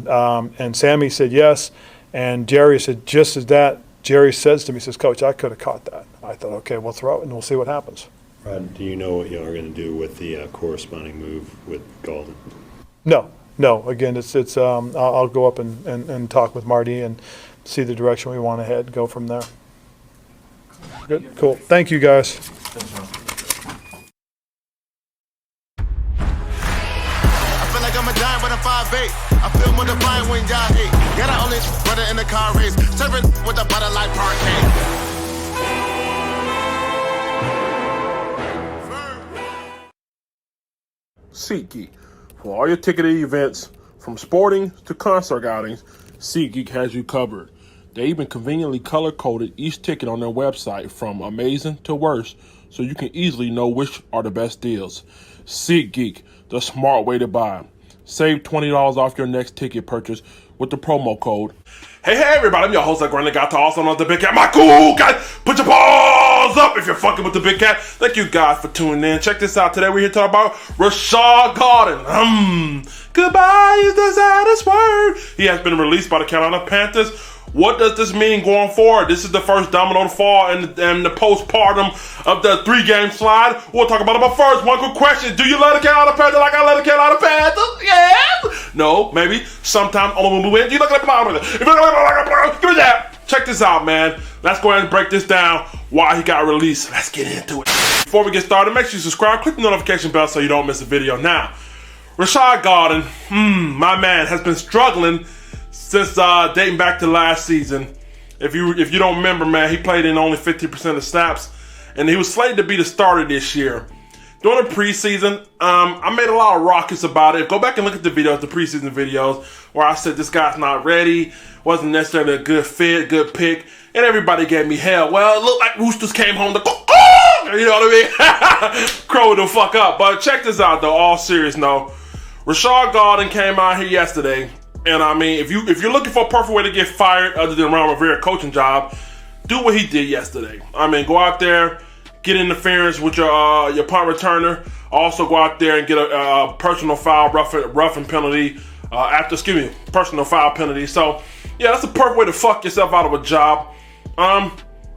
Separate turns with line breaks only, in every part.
and Sammy said yes, and Jerry said just as that. Jerry says to me, he says, Coach, I could have caught that. I thought, okay, we'll throw it and we'll see what happens.
Rod, do you know what y'all are going to do with the corresponding move with Golden?
No. Again, it's. I'll go up and talk with Marty and see the direction we want to head. Go from there. Good, cool. Thank you, guys.
I feel like I'm a giant, but I'm 5'8". I feel more defiant when y'all hate. Got an only brother in the car race, serving with a butter like parquet.
SeatGeek. For all your ticketed events, from sporting to concert outings, SeatGeek has you covered. They even conveniently color-coded each ticket on their website from amazing to worst, so you can easily know which are the best deals. SeatGeek, the smart way to buy. Save $20 off your next ticket purchase with the promo code. Hey everybody, I'm your host, Grande Gato, also known as the Big Cat. My cool guys, put your paws up if you're fucking with the Big Cat. Thank you guys for tuning in. Check this out. Today we're here to talk about Rashad Garden. Goodbye is the saddest word. He has been released by the Carolina Panthers. What does this mean going forward? This is the first domino to fall and the postpartum of the 3-game slide. We'll talk about it. But first, one quick question. Do you love the Carolina Panthers like I love the Carolina Panthers? Yes? No, maybe. Sometime only when we win. You look at the bottom of it. Give me that. Check this out, man. Let's go ahead and break this down. Why he got released. Let's get into it. Before we get started, make sure you subscribe. Click the notification bell so you don't miss a video. Now, Rashad Garden, my man, has been struggling since dating back to last season. If you don't remember, man, he played in only 50% of snaps, and he was slated to be the starter this year. During the preseason, I made a lot of rockets about it. Go back and look at the videos, the preseason videos, where I said this guy's not ready, wasn't necessarily a good fit, good pick, and everybody gave me hell. Well, it looked like Roosters came home to you know what I mean? Crow the fuck up. But check this out, though, all serious note. Rashad Garden came out here yesterday. And I mean, if you're looking for a perfect way to get fired other than Ron Rivera coaching job, do what he did yesterday. I mean, go out there, get interference with your punt returner. Also go out there and get a personal foul, roughing penalty. Personal foul penalty. So yeah, that's a perfect way to fuck yourself out of a job.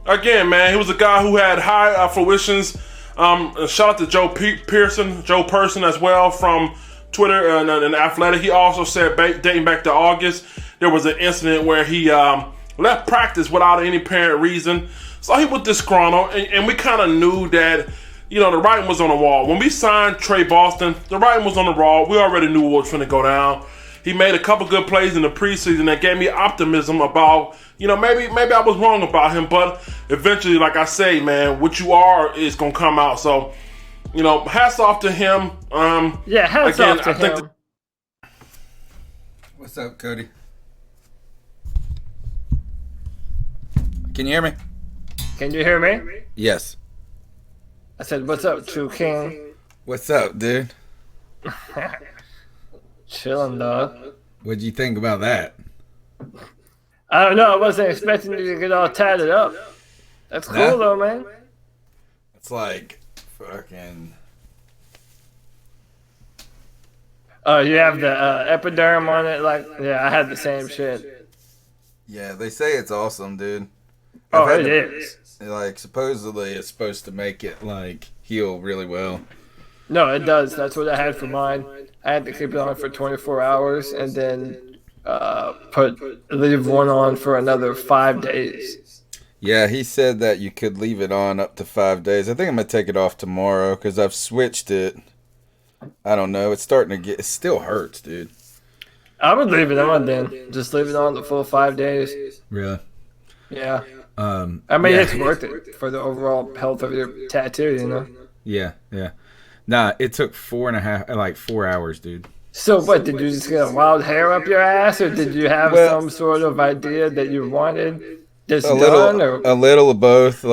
Again, man, he was a guy who had high fruitions. Shout out to Joe Person as well from Twitter and Athletic. He also said, dating back to August, there was an incident where he left practice without any apparent reason. So he was disgruntled, and we kind of knew that, the writing was on the wall. When we signed Trey Boston, the writing was on the wall. We already knew what was going to go down. He made a couple good plays in the preseason that gave me optimism about, maybe I was wrong about him, but eventually, like I say, man, what you are is going to come out. So, hats off to him.
Hats off to him.
What's up, Cody? Can you hear me?
Can you hear me?
Yes.
I said, what's up, True King?
What's up, dude?
Chilling, dog.
What'd you think about that?
I don't know. I wasn't expecting you to get all tatted up. That's cool, though, man.
It's like fucking...
Oh, you have the epiderm on it? I had the same shit.
Yeah, they say it's awesome, dude.
It is.
Supposedly it's supposed to make it, heal really well.
No, it does. That's what I had for mine. I had to keep it on for 24 hours and then leave one on for another 5 days.
Yeah, he said that you could leave it on up to 5 days. I think I'm going to take it off tomorrow because I've switched it. I don't know. It's starting to it still hurts, dude.
I would leave it on then. Just leave it on the full 5 days.
Really?
Yeah. It's worth it for the overall health of your tattoo,
Yeah. Nah, it took 4 hours, dude.
So what, did you just get a wild hair up your ass, or did you have some sort of idea that you wanted this done?
A little of both.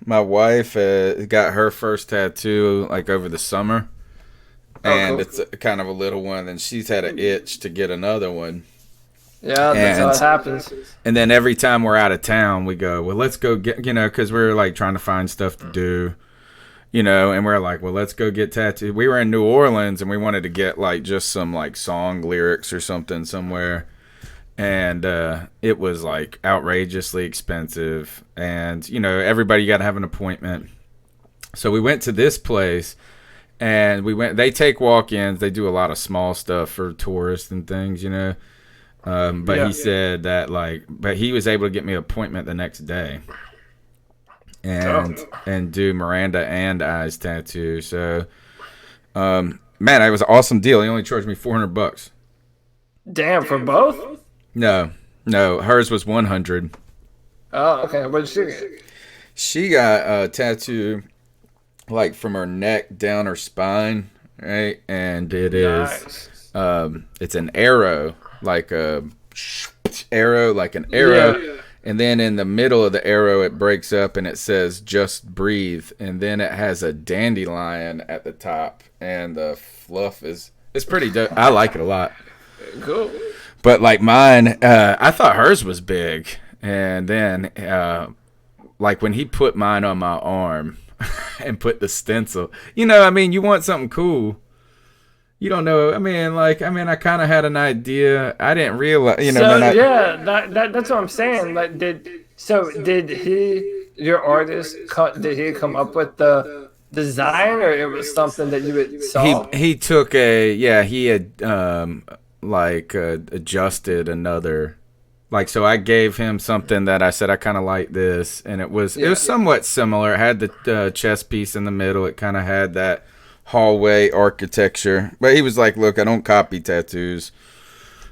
My wife got her first tattoo, over the summer. And It's kind of a little one, and she's had an itch to get another one.
Yeah, that's how it happens.
And then every time we're out of town, we go, well, let's go get, because we're, trying to find stuff to do. and we're like, well, let's go get tattooed. We were in New Orleans and we wanted to get like just some like song lyrics or something somewhere. And it was like outrageously expensive. And, everybody got to have an appointment. So we went to this place and they take walk-ins. They do a lot of small stuff for tourists and things, But he said that but he was able to get me an appointment the next day. And do Miranda and I's tattoo. So, man, it was an awesome deal. He only charged me $400.
Damn, for both?
No, hers was $100.
Oh, okay. What did she get?
She got a tattoo, like from her neck down her spine, right? And it is, it's an arrow, like an arrow. Yeah. And then in the middle of the arrow, it breaks up and it says, just breathe. And then it has a dandelion at the top. And the fluff it's pretty dope. I like it a lot.
Cool.
But like mine, I thought hers was big. And then, like when he put mine on my arm and put the stencil, you want something cool. You don't know. I kind of had an idea. I didn't realize,
that's what I'm saying. Like, did your artist, did he come up with the design, or it was something that you had saw?
He took he had adjusted another, so I gave him something that I said I kind of like this, and it was somewhat similar. It had the chess piece in the middle. It kind of had that hallway architecture, but he was like, look, I don't copy tattoos,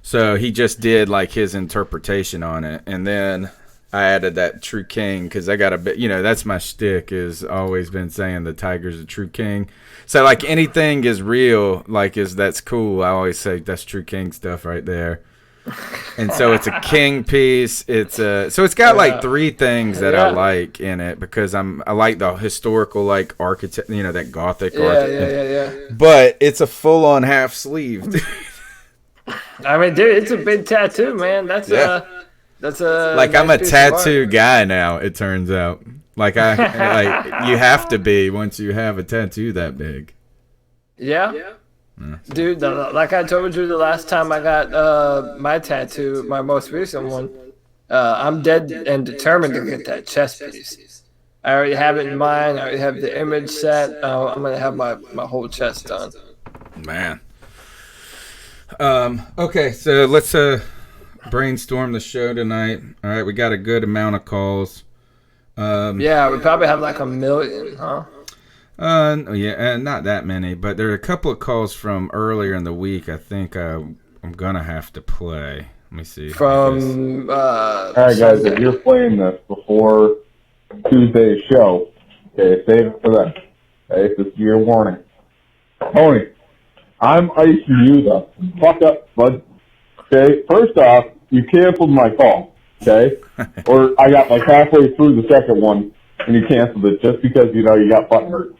so he just did like his interpretation on it. And then I added that true king because I got a bit, that's my shtick, is always been saying the tiger's a true king. So like anything is real, that's cool. I always say that's true king stuff right there. And so it's a king piece. So it's got like three things that I like in it, because I like the historical architect, that gothic architecture. But it's a full on half sleeve.
Dude, it's a big tattoo, man. That's a
I'm a tattoo guy now. It turns out, you have to be once you have a tattoo that big.
Yeah. Dude, like I told you the last time I got my tattoo, my most recent one, I'm dead and determined to get that chest piece. I already have it in mind. I already have the image set. I'm going to have my whole chest done.
Man. Okay, so let's brainstorm the show tonight. All right, we got a good amount of calls.
We probably have like 1 million, huh?
Not that many, but there are a couple of calls from earlier in the week. I think I'm gonna have to play. Let me see.
All right, guys, if you're playing this before Tuesday's show, okay, save it for then. Okay, this is your warning. Tony, I'm icing you the fuck up, bud. Okay, first off, you canceled my call. Okay, or I got halfway through the second one and you canceled it just because you got butt hurt.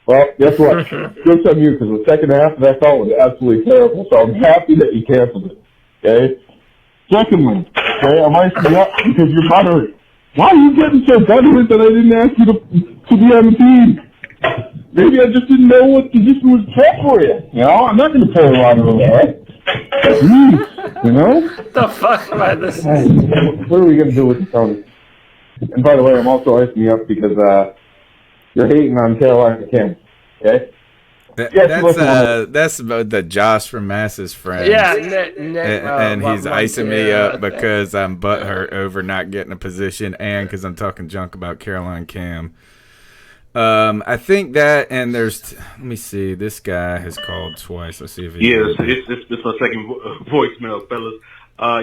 Well, guess what? Joke's on you, because the second half of that call was absolutely terrible, so I'm happy that you canceled it, okay? Secondly, okay, I'm icing you up because you're butthurt. Why are you getting so butthurt that I didn't ask you to be on the team? Maybe I just didn't know what position was kept for you. I'm not going to play Ron Rivera.
What the fuck am I listening?
What are we going to do with the Tony? And by the way, I'm also icing you up because you're hating on Carolina Cam, okay?
That's about the Josh from Mass's friend.
Yeah, Nick,
and he's icing me up because I'm butthurt over not getting a position, and because I'm talking junk about Caroline Cam. I think that, and let me see, this guy has called twice. Let's see if he.
Yeah, it's my second voicemail, fellas.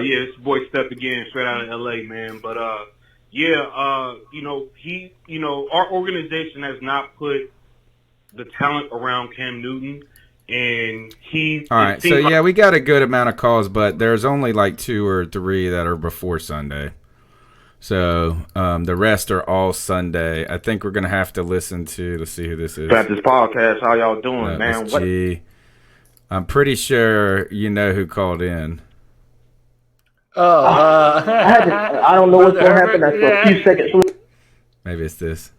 It's boy Steph again, straight out of LA, man. But our organization has not put the talent around Cam Newton, and all
right, so we got a good amount of calls, but there's only like 2 or 3 that are before Sunday. So the rest are all Sunday. I think we're gonna have to listen to. Let's see who this is.
About this podcast, how y'all doing, man?
I'm pretty sure you know who called in.
I don't know what's gonna happen. That's for a few seconds.
Maybe it's this.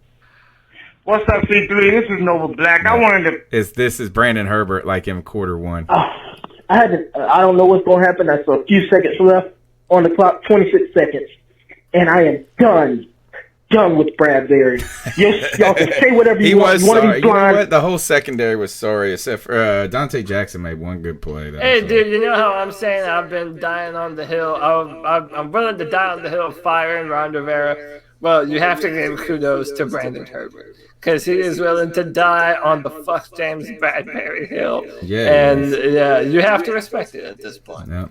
What's up, C3? This is Nova Black. I wanted to.
This is Brandon Herbert like in quarter one.
I don't know what's going to happen. That's a few seconds left on the clock, 26 seconds. And I am done with Bradbury. Yes, y'all can say whatever you want.
Was
you want
sorry.
to be blind.
You know what? The whole secondary was sorry, except for Dante Jackson made one good play.
Hey, dude, you know how I'm saying I've been dying on the hill? I'm willing to die on the hill of firing Ron Rivera. Well, you have to give kudos to Brandon Herbert because he is willing to die on the fuck James Bradbury hill.
Yeah,
and yeah, you have to respect it at this point.
Yeah.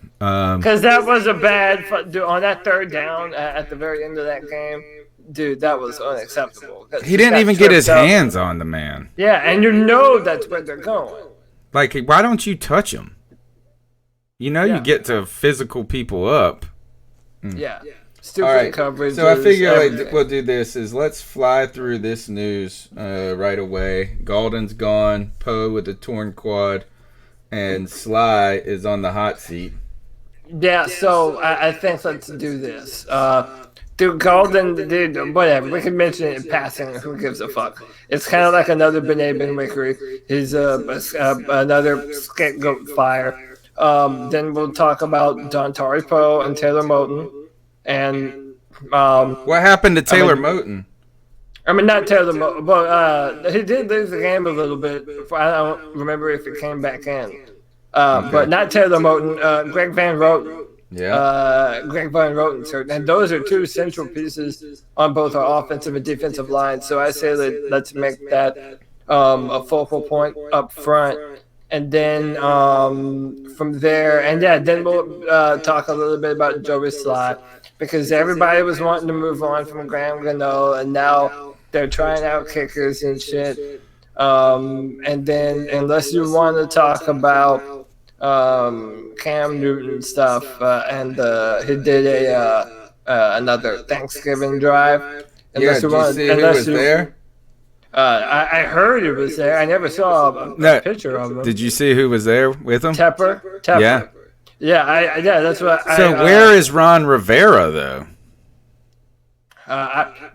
Because that was a bad on that third down at the very end of that game. Dude, that was unacceptable.
He didn't even get his hands on the man.
Yeah, and you know that's where they're going.
Like, why don't you touch him? You know you get to physical people up.
Yeah. Stupid
all right.
coverage.
So I figure we'll do this is let's fly through this news right away. Golden's gone, Poe with a torn quad, and Sly is on the hot seat.
Yeah, so I think let's do this. Dude, Golden, dude, whatever. We can mention it in passing. Who gives a fuck? It's kind of like another Benet Benwickery. He's another scapegoat fire. Then we'll talk about Dontari Poe and Taylor Moton. And
what happened to Taylor Moton?
I mean, not Taylor Moton, but he did lose the game a little bit. I don't remember if it came back in. But not Taylor Moton. Greg Van Roten.
Yeah.
Greg Van Roten, and those are two central pieces on both our offensive and defensive lines. So I say let's make that a focal point up front, and then from there, and then we'll talk a little bit about Joey Sly because everybody was wanting to move on from Graham Gano, and now they're trying out kickers and shit. And then unless you want to talk about Cam Newton stuff, and he did another Thanksgiving drive.
Yeah, did you see who was there?
I heard he was there. I never saw a picture of him.
Did you see who was there with him?
Tepper.
Yeah.
Yeah, that's what.
So where is Ron Rivera though?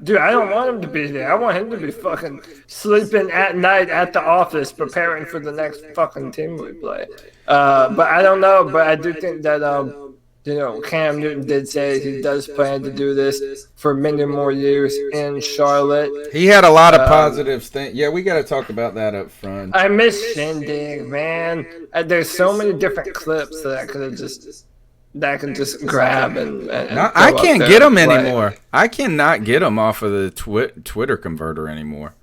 Dude, I don't want him to be there. I want him to be fucking sleeping at night at the office, preparing for the next fucking team we play. But I don't know. But I do think that Cam Newton did say he does plan to do this for many more years in Charlotte.
He had a lot of positives. Yeah, we got to talk about that up front.
I miss Shindig, man. There's so many different clips that I could just grab and
I can't get them anymore. I cannot get them off of the Twitter converter anymore.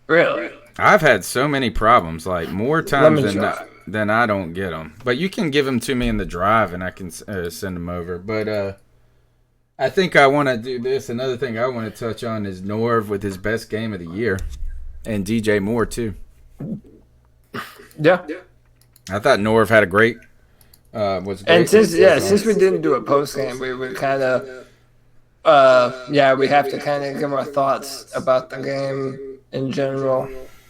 Really?
I've had so many problems, like more times than I don't get them. But you can give them to me in the drive, and I can send them over. But I think I want to do this. Another thing I want to touch on is Norv with his best game of the year, and DJ Moore too.
Yeah.
I thought Norv had a great. Was great.
And since we didn't do a post game, we kind of we have to kind of give our thoughts about the game in general.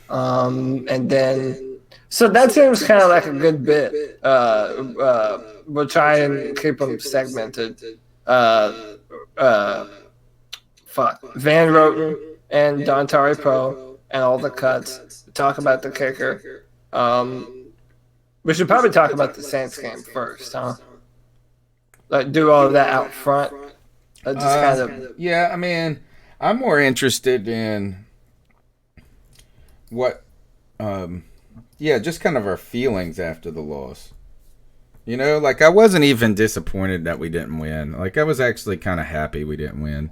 And then, so that seems kind of like a good bit. We'll try and keep them segmented. Van Roten and Dontari Poe and all the cuts. Talk about the kicker. We should probably talk about the Saints game first, huh? Like, do all of that out front. Just kind of.
Yeah, I mean, I'm more interested in what, just kind of our feelings after the loss. You know, like, I wasn't even disappointed that we didn't win. Like, I was actually kind of happy we didn't win.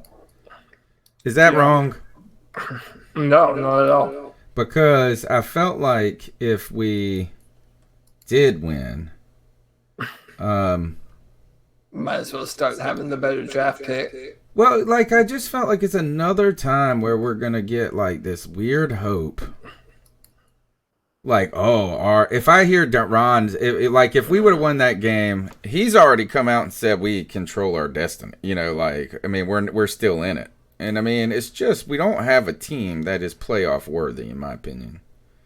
Is that wrong?
No, not at all.
Because I felt like if we did win,
might as well start having the better draft pick.
Well, like, I just felt like it's another time where we're gonna get like this weird hope. Like, if I hear Ron, like, if we would have won that game, he's already come out and said we control our destiny. You know, like, I mean, we're still in it, and I mean, it's just we don't have a team that is playoff worthy, in my opinion.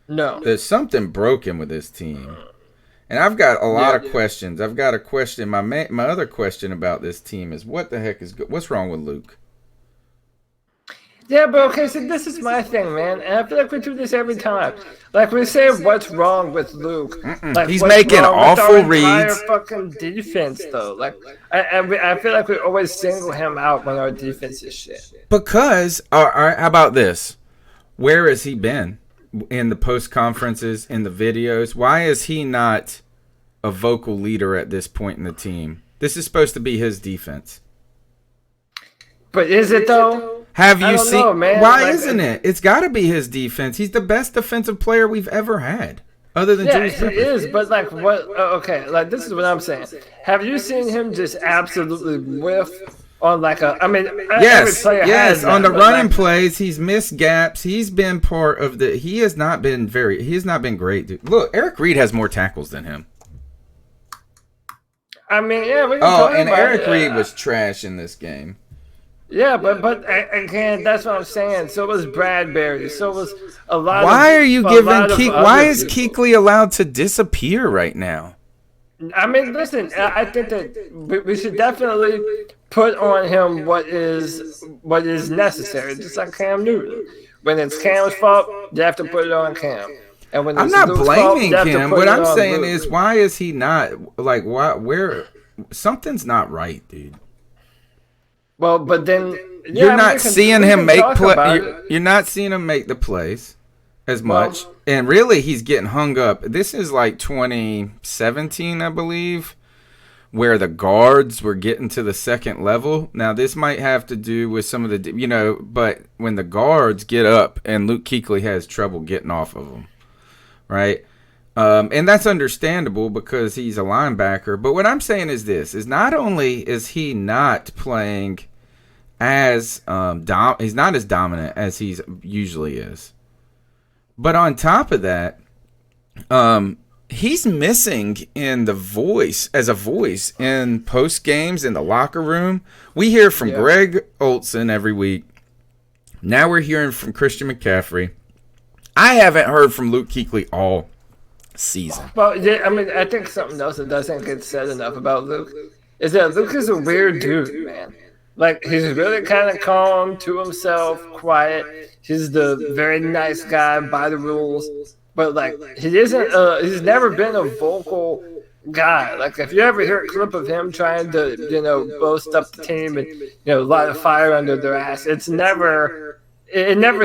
No,
there's something broken with this team. And I've got a lot of questions. I've got a question. My other question about this team is what's wrong with Luke?
Yeah, but okay, so this is my thing, man, and I feel like we do this every time. Like we say, what's wrong with Luke? Like
He's
what's
making
wrong with
awful
our entire
reads.
fucking defense, though. Like I feel like we always single him out when our defense is shit.
Because, all right, how about this? Where has he been in the post conferences, in the videos? Why is he not a vocal leader at this point in the team? This is supposed to be his defense.
But is it though?
Have you seen?
Know, man.
Why
like,
isn't it? It's got to be his defense. He's the best defensive player we've ever had, other than Julius
he
Peppers.
is. But like, what? Okay, like this is what I'm saying. Have you seen him just absolutely whiff on like a? I mean, every player has that,
on the
but
running
like,
plays, he's missed gaps. He's been part of the. He has not been great, dude. Look, Eric Reed has more tackles than him.
I mean, yeah. We can
Oh,
talk
and
about
Eric
it.
Reed was trash in this game.
Yeah, but again, that's what I'm saying. So was Bradbury. So was a lot.
Why
of,
are you
a
giving
lot of
Keek?
other
Why is
people.
Kuechly allowed to disappear right now?
I mean, listen. I think that we should definitely put on him what is necessary, just like Cam Newton. When it's Cam's fault, you have to put it on Cam. And when
I'm
it's
not
Luke's
blaming
fault, you have to
him.
put
What
it
I'm
on
saying
Luke.
is, why is he not like? Why? Where? Something's not right, dude.
Well, but then
You're not seeing him make
play.
You're not seeing him make the plays as much, and really, he's getting hung up. This is like 2017, I believe, where the guards were getting to the second level. Now, this might have to do with some of the, but when the guards get up and Luke Kuechly has trouble getting off of them, right? And that's understandable because he's a linebacker. But what I'm saying is this: is not only is he not playing as he's not as dominant as he usually is, but on top of that, he's missing in the voice in post games in the locker room. We hear from Greg Olsen every week. Now we're hearing from Christian McCaffrey. I haven't heard from Luke Kuechly all season.
Well, yeah, I mean, I think something else that doesn't get said enough about Luke is that Luke is a weird dude, man. Like, he's really kind of calm, to himself, quiet. He's the very nice guy by the rules. But, like, he isn't, he's never been a vocal guy. Like, if you ever hear a clip of him trying to, boast up the team and, light a fire under their ass, it never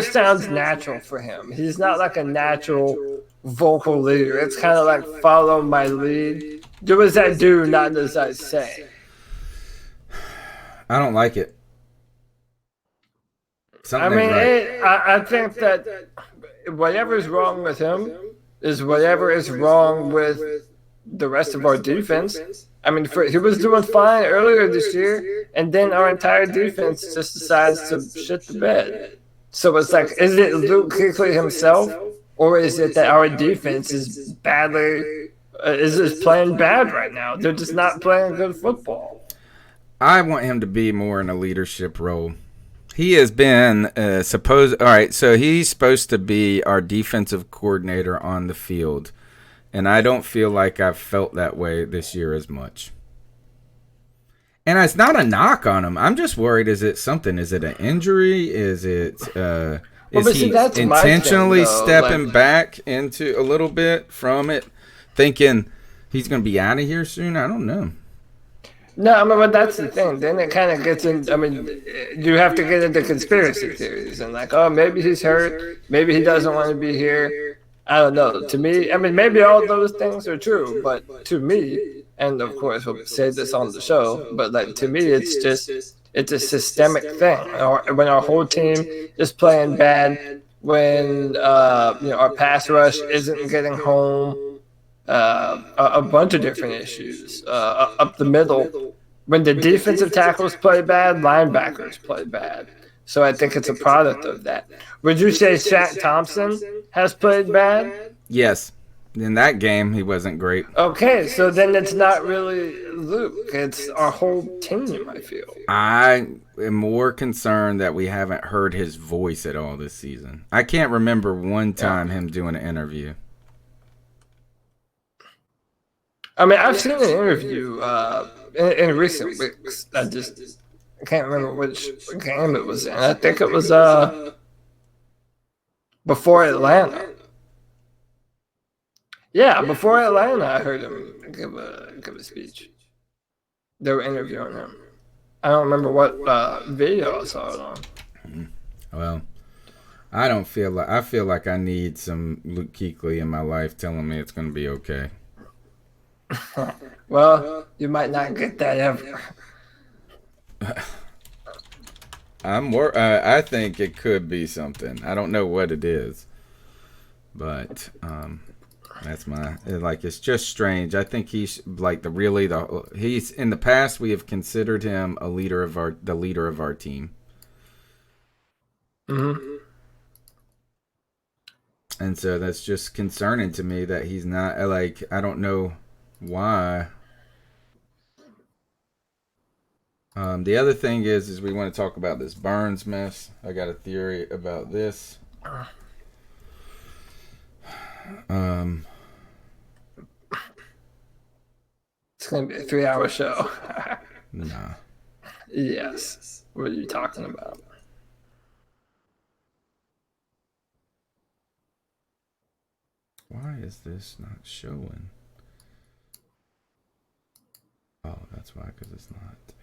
sounds natural for him. He's not like a natural vocal leader. It's kind of like follow my lead. Do as I do, not as I say.
I don't like it.
I mean, I think that whatever is wrong with him is whatever is wrong with the rest of our defense. I mean, he was doing fine earlier this year, and then our entire defense just decides to shit the bed. So it's like, is it Luke Kuechly himself, or is it that our defense is playing bad right now? They're just not playing good football.
I want him to be more in a leadership role. He has been all right, so he's supposed to be our defensive coordinator on the field, and I don't feel like I've felt that way this year as much. And it's not a knock on him. I'm just worried, is it something? Is it an injury? Is it is he intentionally stepping back into a little bit from it, thinking he's going to be out of here soon? I don't know.
No, I mean, but that's the thing. Then it kind of gets in. I mean, you have to get into conspiracy theories and like, oh, maybe he's hurt. Maybe he doesn't want to be here. I don't know. To me, I mean, maybe all those things are true, but to me, and of course we'll say this on the show, but like to me, it's a systemic thing. When our whole team is playing bad, when our pass rush isn't getting home. A bunch of different issues up the middle. When the defensive tackles play bad, linebackers play bad. So I think it's a product of that. Would you say Shaq Thompson has played bad?
Yes. In that game, he wasn't great.
Okay, so then it's not really Luke. It's our whole team, I feel.
I am more concerned that we haven't heard his voice at all this season. I can't remember one time him doing an interview. I
mean, I've seen an interview in recent weeks. I just I can't remember which game it was in. I think it was before Atlanta. Yeah, before Atlanta, I heard him give a speech. They were interviewing him. I don't remember what video I saw it on.
Well, I feel like I need some Luke Kuechly in my life telling me it's going to be okay.
Well, you might not get that ever.
I think it could be something. I don't know what it is, but that's it's just strange. I think he's like he's in the past we have considered him the leader of our team.
Mm-hmm.
And so that's just concerning to me that he's not I don't know why. The other thing is we want to talk about this Burns mess. I got a theory about this.
It's going to be a 3-hour show.
Nah.
Yes. What are you talking about?
Why is this not showing? Oh, that's why, because it's not immediate.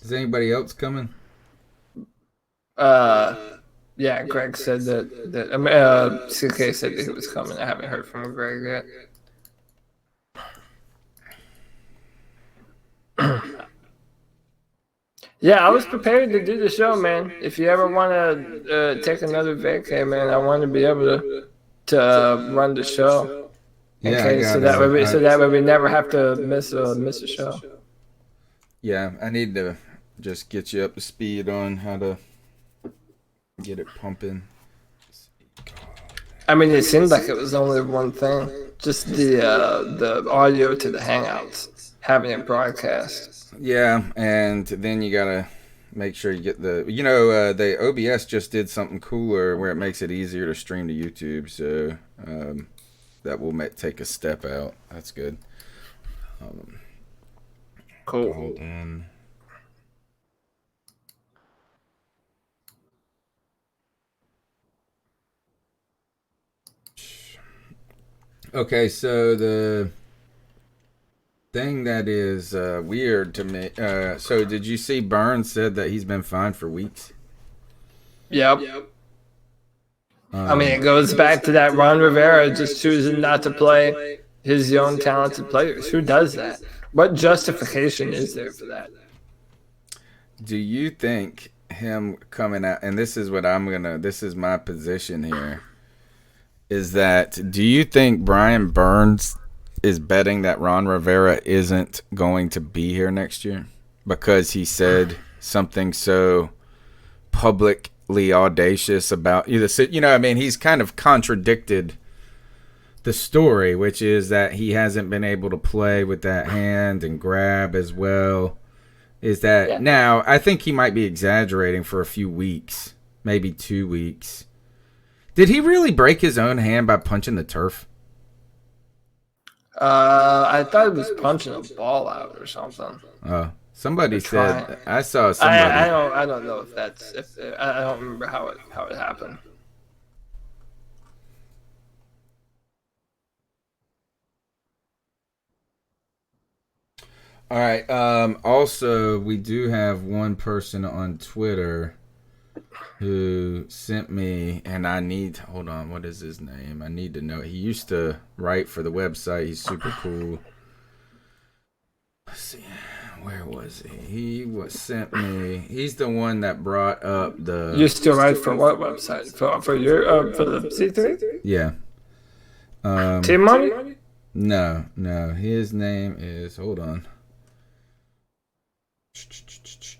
Is anybody else coming?
Yeah, Greg said that CK said that he was coming. I haven't heard from Greg yet. Yeah, I was prepared to do the show, man. If you ever want to take another vacay, man, I want to be able to run the show. So that way we never have to miss a show.
Yeah, I need to just get you up to speed on how to get it pumping.
I mean, it seemed like it was only one thing, just the audio to the Hangouts, having it broadcast.
Yeah, and then you gotta make sure you get the the OBS just did something cooler where it makes it easier to stream to YouTube, so that will take a step out. That's good.
Cool.
Hold on. Okay, so the thing that is weird to me. So did you see Burns said that he's been fined for weeks?
Yep. I mean, it goes back to that Ron Rivera just choosing not to play his young talented players. Who does that? What justification is there for that?
Do you think him coming out, and this is my position here, is that do you think Brian Burns is betting that Ron Rivera isn't going to be here next year because he said something so publicly audacious about he's kind of contradicted the story, which is that he hasn't been able to play with that hand and grab as well. Now I think he might be exaggerating for a few weeks, maybe 2 weeks. Did he really break his own hand by punching the turf?
I thought it was punching a ball out or something.
Somebody said I saw somebody.
I don't know if that's I don't remember how it happened.
All right. Also, we do have one person on Twitter who sent me, and hold on, what is his name? I need to know. He used to write for the website. He's super cool. Let's see, where was he? Sent me. He's the one that brought up the.
Used to write for what website? For your for the C3?
Yeah.
Team Money?
No. His name is. Hold on.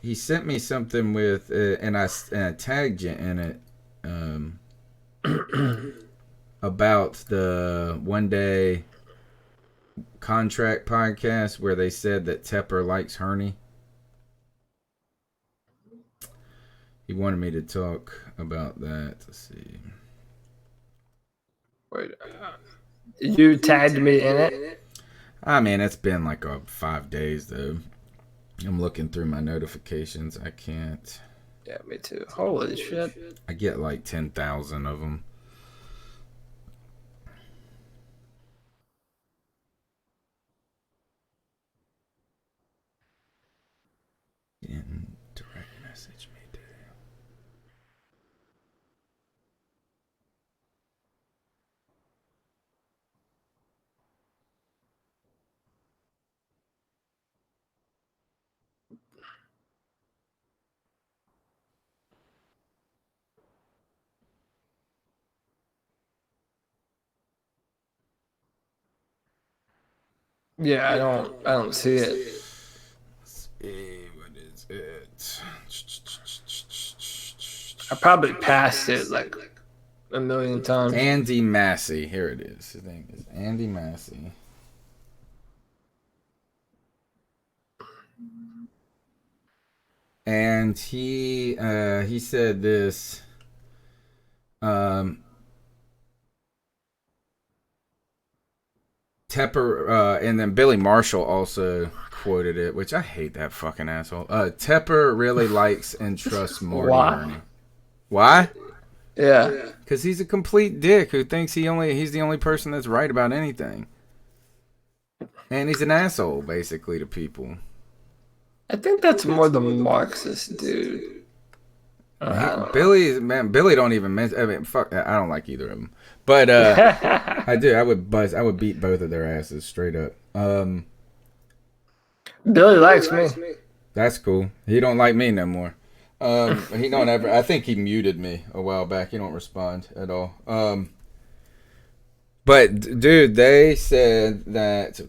He sent me something with, and I tagged you in it, about the One Day Contract podcast where they said that Tepper likes Hurney. He wanted me to talk about that. Let's see.
Wait, you tagged me in it?
I mean, it's been like 5 days though. I'm looking through my notifications. I can't.
Yeah, me too. Holy shit.
I get like 10,000 of them. Didn't direct message me, dude.
Yeah, I don't see it.
What is it?
I probably passed it like a million times.
Andy Massey. Here it is. His name is Andy Massey. And he said this. Tepper, and then Billy Marshall also quoted it, which I hate that fucking asshole. Tepper really likes and trusts Marty Hurney. Why?
Yeah.
Because he's a complete dick who thinks he's the only person that's right about anything. And he's an asshole, basically, to people.
I think that's more the Marxist dude.
Billy don't even mention. I mean, fuck. I don't like either of them, but I do. I would beat both of their asses straight up.
Billy likes me.
That's cool. He don't like me no more. He don't ever. I think he muted me a while back. He don't respond at all. But dude, they said that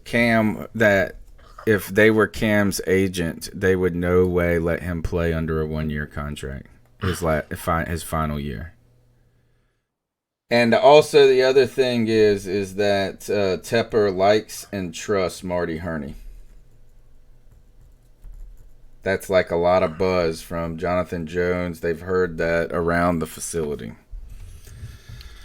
if they were Cam's agent, they would no way let him play under a 1-year contract. His final year. And also the other thing is that Tepper likes and trusts Marty Hurney. That's like a lot of buzz from Jonathan Jones. They've heard that around the facility.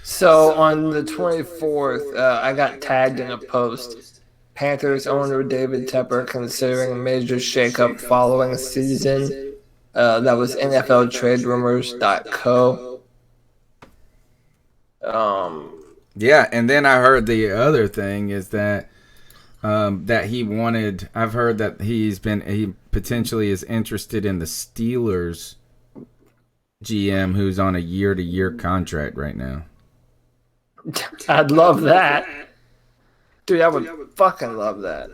So on the 24th, I got tagged in a post. Panthers owner David Tepper considering a major shakeup following a season. That was NFLTradeRumors.co.
Yeah, and then I heard the other thing is that he wanted. I've heard that he potentially is interested in the Steelers GM, who's on a year-to-year contract right now.
I'd love that, dude. I would fucking love that.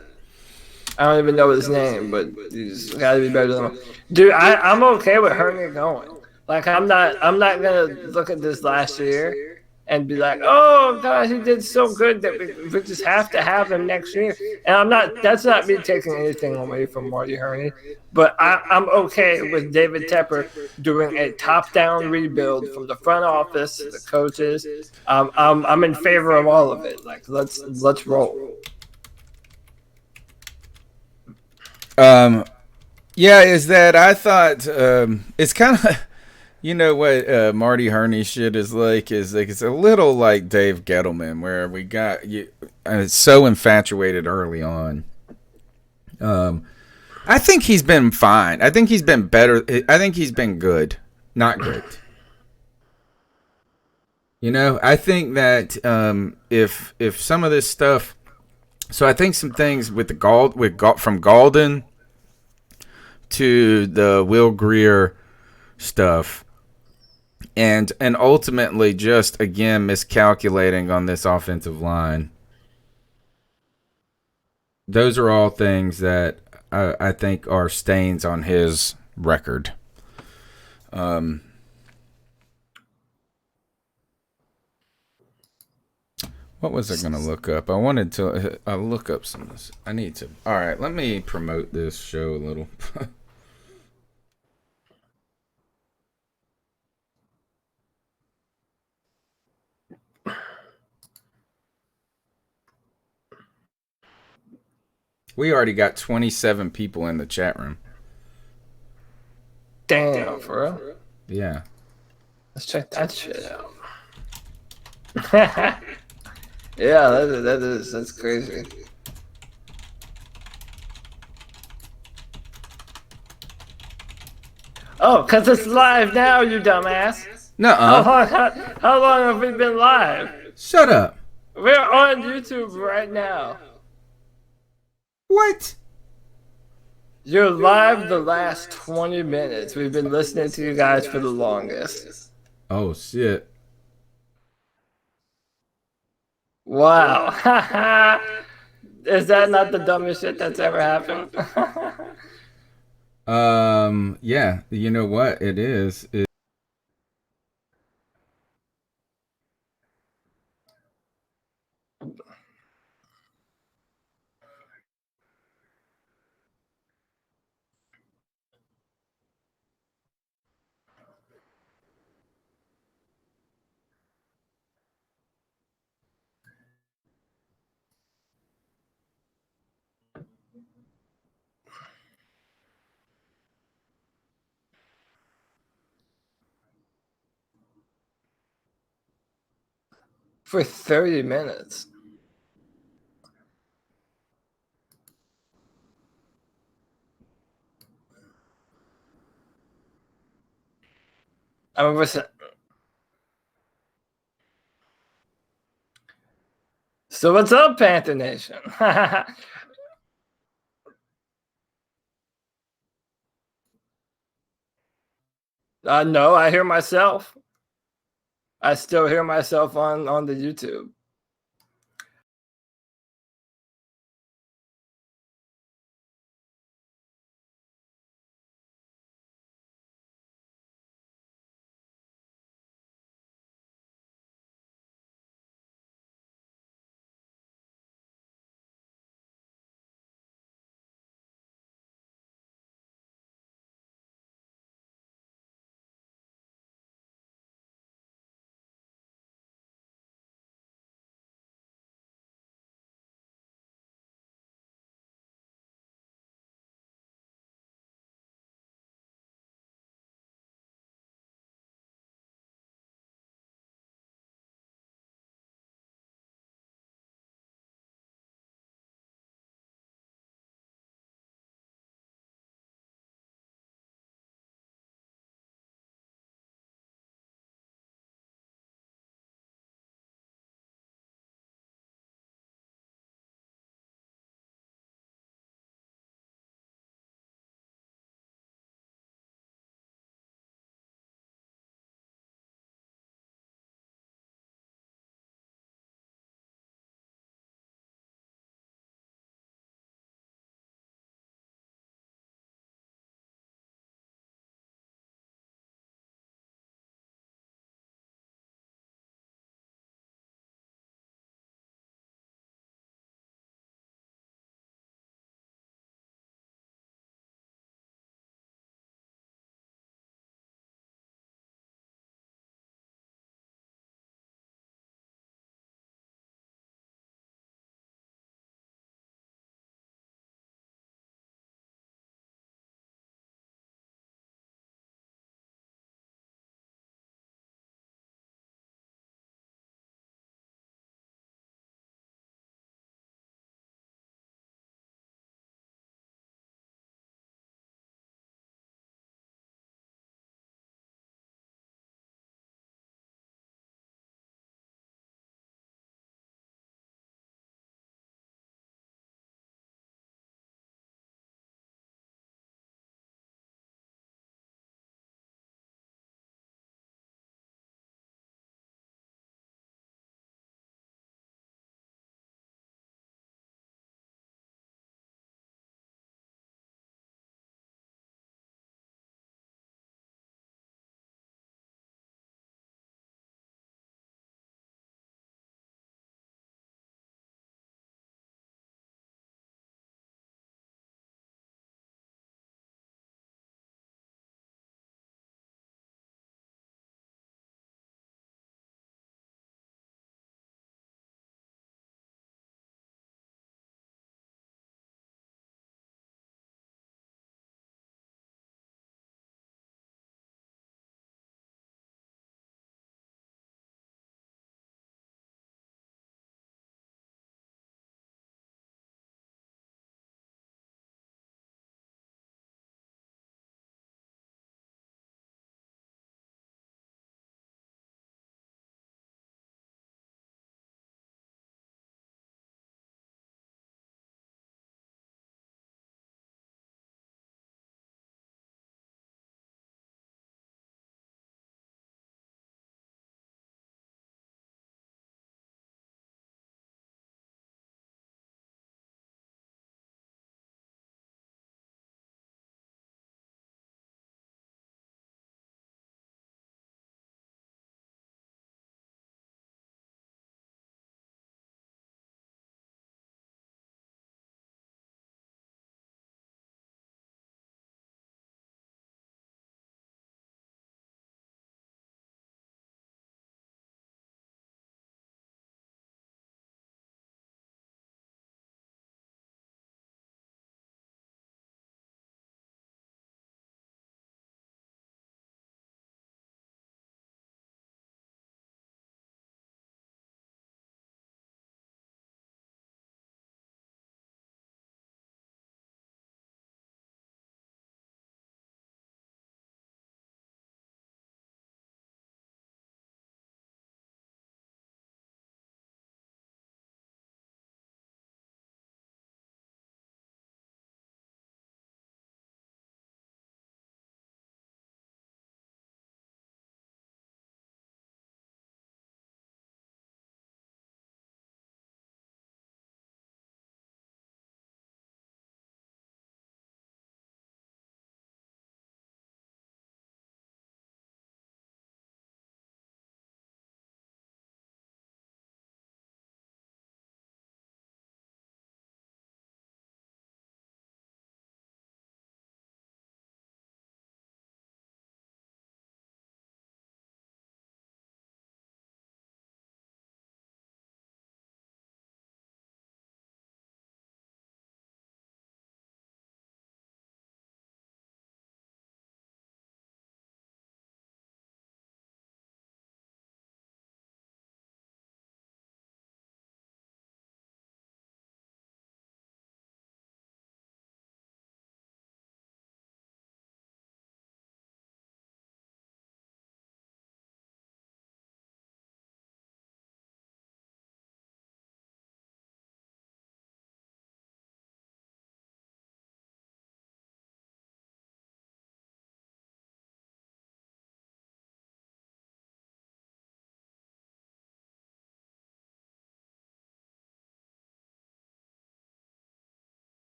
I don't even know his name, but he's got to be better than him. Dude, I'm okay with Hurney going. Like, I'm not gonna look at this last year and be like, oh gosh, he did so good that we just have to have him next year. And that's not me taking anything away from Marty Hurney, but I'm okay with David Tepper doing a top-down rebuild from the front office, the coaches. I'm in favor of all of it. Like, let's roll.
Yeah, is that I thought it's kind of, you know what Marty Hurney shit is like it's a little like Dave Gettleman, where we got you so infatuated early on. I think he's been fine. I think he's been better. I think he's been good, not great. You know, I think that if some of this stuff. So I think some things with from Galden to the Will Grier stuff, and ultimately just again miscalculating on this offensive line. Those are all things that I think are stains on his record. What was I going to look up? I wanted to look up some of this. I need to. All right, let me promote this show a little. We already got 27 people in the chat room.
Damn, for real?
Yeah.
Let's check that shit out. Yeah, that's crazy. Oh, cause it's live now, you dumbass.
Nuh-uh.
How long have we been live?
Shut up.
We're on YouTube right now.
What?
You're live the last 20 minutes. We've been listening to you guys for the longest.
Oh, shit.
Wow. Is that not the dumbest shit that's ever happened?
Yeah, you know what? It is.
For 30 minutes. I mean, so what's up, Panther Nation? No, I hear myself. I still hear myself on the YouTube.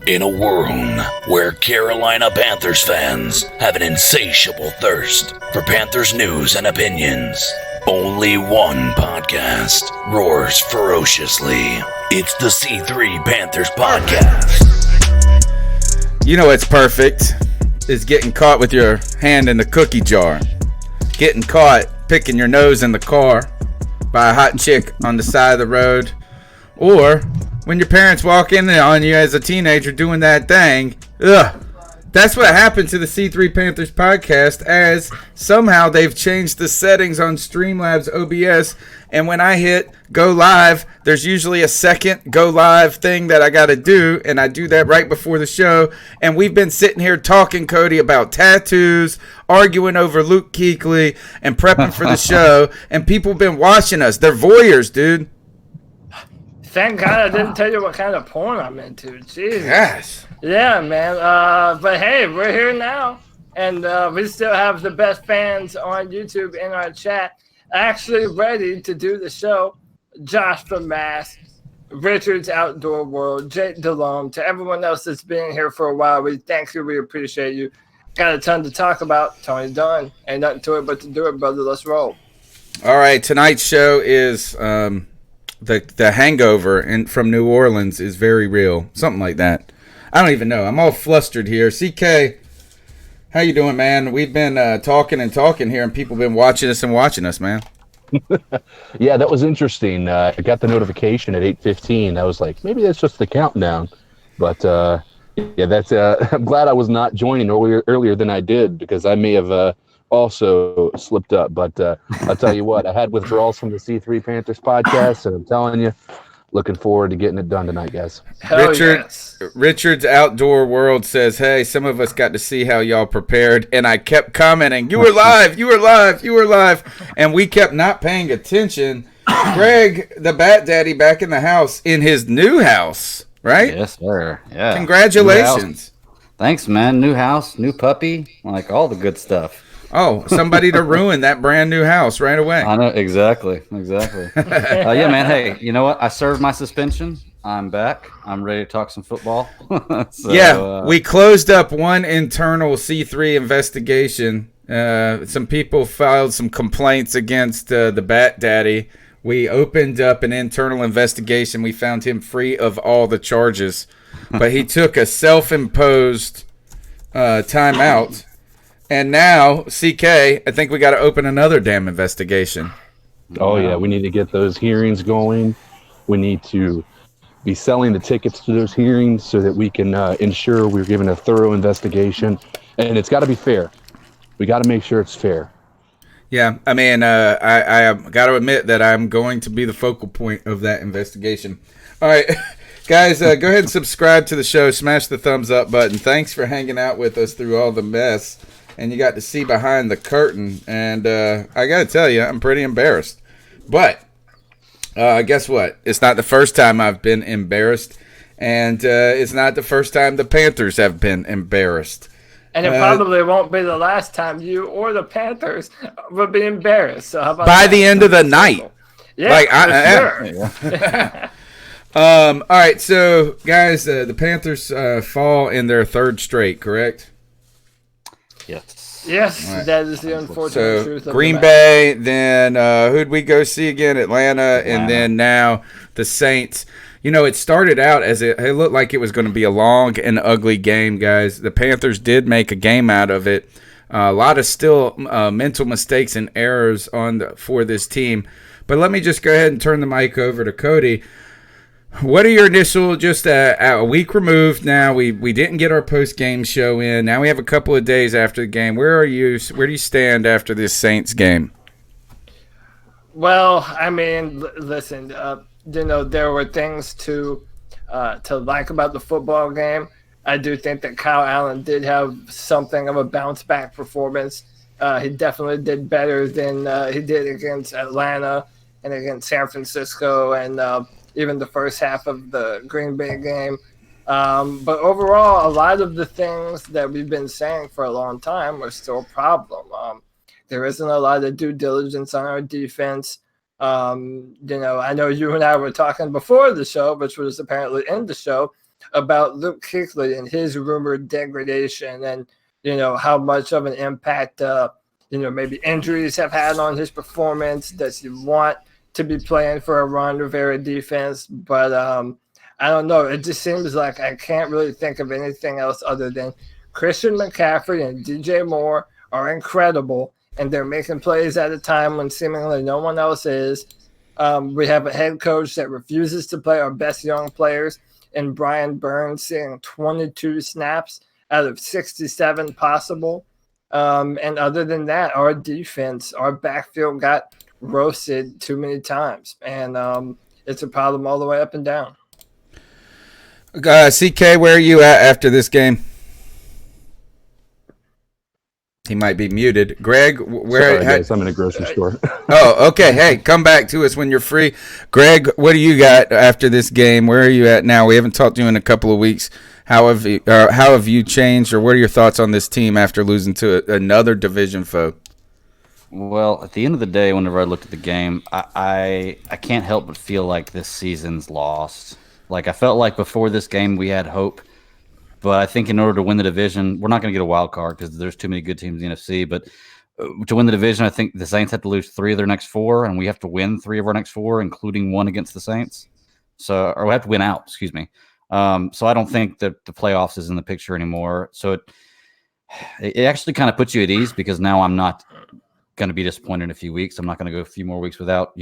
In a world where Carolina Panthers fans have an insatiable thirst for Panthers news and opinions, only one podcast roars ferociously. It's the C3 Panthers Podcast.
You know it's perfect. Is getting caught with your hand in the cookie jar. Getting caught picking your nose in the car by a hot chick on the side of the road. Or when your parents walk in on you as a teenager doing that thing. Ugh. That's what happened to the C3 Panthers podcast, as somehow they've changed the settings on Streamlabs OBS, and when I hit go live, there's usually a second go live thing that I got to do, and I do that right before the show. And we've been sitting here talking, Cody, about tattoos, arguing over Luke Kuechly, and prepping for the show, and people have been watching us. They're voyeurs, dude.
Thank God I didn't tell you what kind of porn I'm into. Jesus.
Yes.
Yeah, man. But hey, we're here now, and we still have the best fans on YouTube in our chat, actually ready to do the show. Josh from Mass, Richard's Outdoor World, Jake DeLome, to everyone else that's been here for a while, we thank you. We appreciate you. Got a ton to talk about. Tony's done. Ain't nothing to it but to do it, brother. Let's roll.
All right, tonight's show is the hangover from New Orleans is very real. Something like that. I don't even know. I'm all flustered here. CK, how you doing, man? We've been talking here, and people have been watching us, man.
Yeah, that was interesting. I got the notification at 8:15. I was like, maybe that's just the countdown. But yeah, that's. I'm glad I was not joining earlier than I did, because I may have also slipped up. But I'll tell you what, I had withdrawals from the C3 Panthers podcast, and I'm telling you, looking forward to getting it done tonight, guys.
Richard's Outdoor World says, hey, some of us got to see how y'all prepared, and I kept commenting, you were live, you were live, you were live, and we kept not paying attention. Greg, the Bat Daddy, back in the house, in his new house, right?
Yes, sir. Yeah.
Congratulations.
Thanks, man. New house, new puppy, like all the good stuff.
Oh, somebody to ruin that brand new house right away.
I know, exactly. Yeah, man. Hey, you know what? I served my suspension. I'm back. I'm ready to talk some football.
We closed up one internal C3 investigation. Some people filed some complaints against the Bat Daddy. We opened up an internal investigation. We found him free of all the charges, but he took a self-imposed timeout. And now, CK, I think we got to open another damn investigation.
Oh, yeah. We need to get those hearings going. We need to be selling the tickets to those hearings so that we can ensure we're giving a thorough investigation. And it's got to be fair. We got to make sure it's fair.
Yeah, I mean, I got to admit that I'm going to be the focal point of that investigation. All right, guys, go ahead and subscribe to the show. Smash the thumbs up button. Thanks for hanging out with us through all the mess. And you got to see behind the curtain. And I got to tell you, I'm pretty embarrassed. But guess what? It's not the first time I've been embarrassed. And it's not the first time the Panthers have been embarrassed.
And it probably won't be the last time you or the Panthers will be embarrassed. So how about
by the end of the night.
Yeah, sure.
All right, so, guys, the Panthers fall in their third straight, correct?
Yes,
right.
That is the unfortunate truth of
Green
the
Bay, then who'd we go see again? Atlanta, and then now the Saints. You know, it started out as it looked like it was going to be a long and ugly game, guys. The Panthers did make a game out of it. A lot of still mental mistakes and errors for this team. But let me just go ahead and turn the mic over to Cody. What are your initial, just a week removed now, we didn't get our post-game show in. Now we have a couple of days after the game. Where do you stand after this Saints game?
Well, I mean, listen, there were things to like about the football game. I do think that Kyle Allen did have something of a bounce-back performance. He definitely did better than he did against Atlanta and against San Francisco and even the first half of the Green Bay game. But overall, a lot of the things that we've been saying for a long time are still a problem. There isn't a lot of due diligence on our defense. I know you and I were talking before the show, which was apparently in the show, about Luke Kuechly and his rumored degradation, and how much of an impact maybe injuries have had on his performance. Does he want to be playing for a Ron Rivera defense? But I don't know. It just seems like I can't really think of anything else other than Christian McCaffrey and DJ Moore are incredible, and they're making plays at a time when seemingly no one else is. We have a head coach that refuses to play our best young players, and Brian Burns seeing 22 snaps out of 67 possible. And other than that, our defense, our backfield got roasted too many times, and it's a problem all the way up and down.
CK, where are you at after this game? He might be muted. Greg, where?
Sorry, guys, I'm in a grocery store.
Oh, okay. Hey, come back to us when you're free. Greg, what do you got after this game? Where are you at now? We haven't talked to you in a couple of weeks. How have you changed, or what are your thoughts on this team after losing to another division foe?
Well, at the end of the day, whenever I looked at the game, I can't help but feel like this season's lost. Like, I felt like before this game we had hope. But I think in order to win the division, we're not going to get a wild card because there's too many good teams in the NFC. But to win the division, I think the Saints have to lose 3 of their next 4, and we have to win 3 of our next 4, including 1 against the Saints. Or we have to win out, excuse me. So I don't think that the playoffs is in the picture anymore. So it actually kind of puts you at ease because now I'm not going to be disappointed in a few weeks. I'm not going to go a few more weeks without,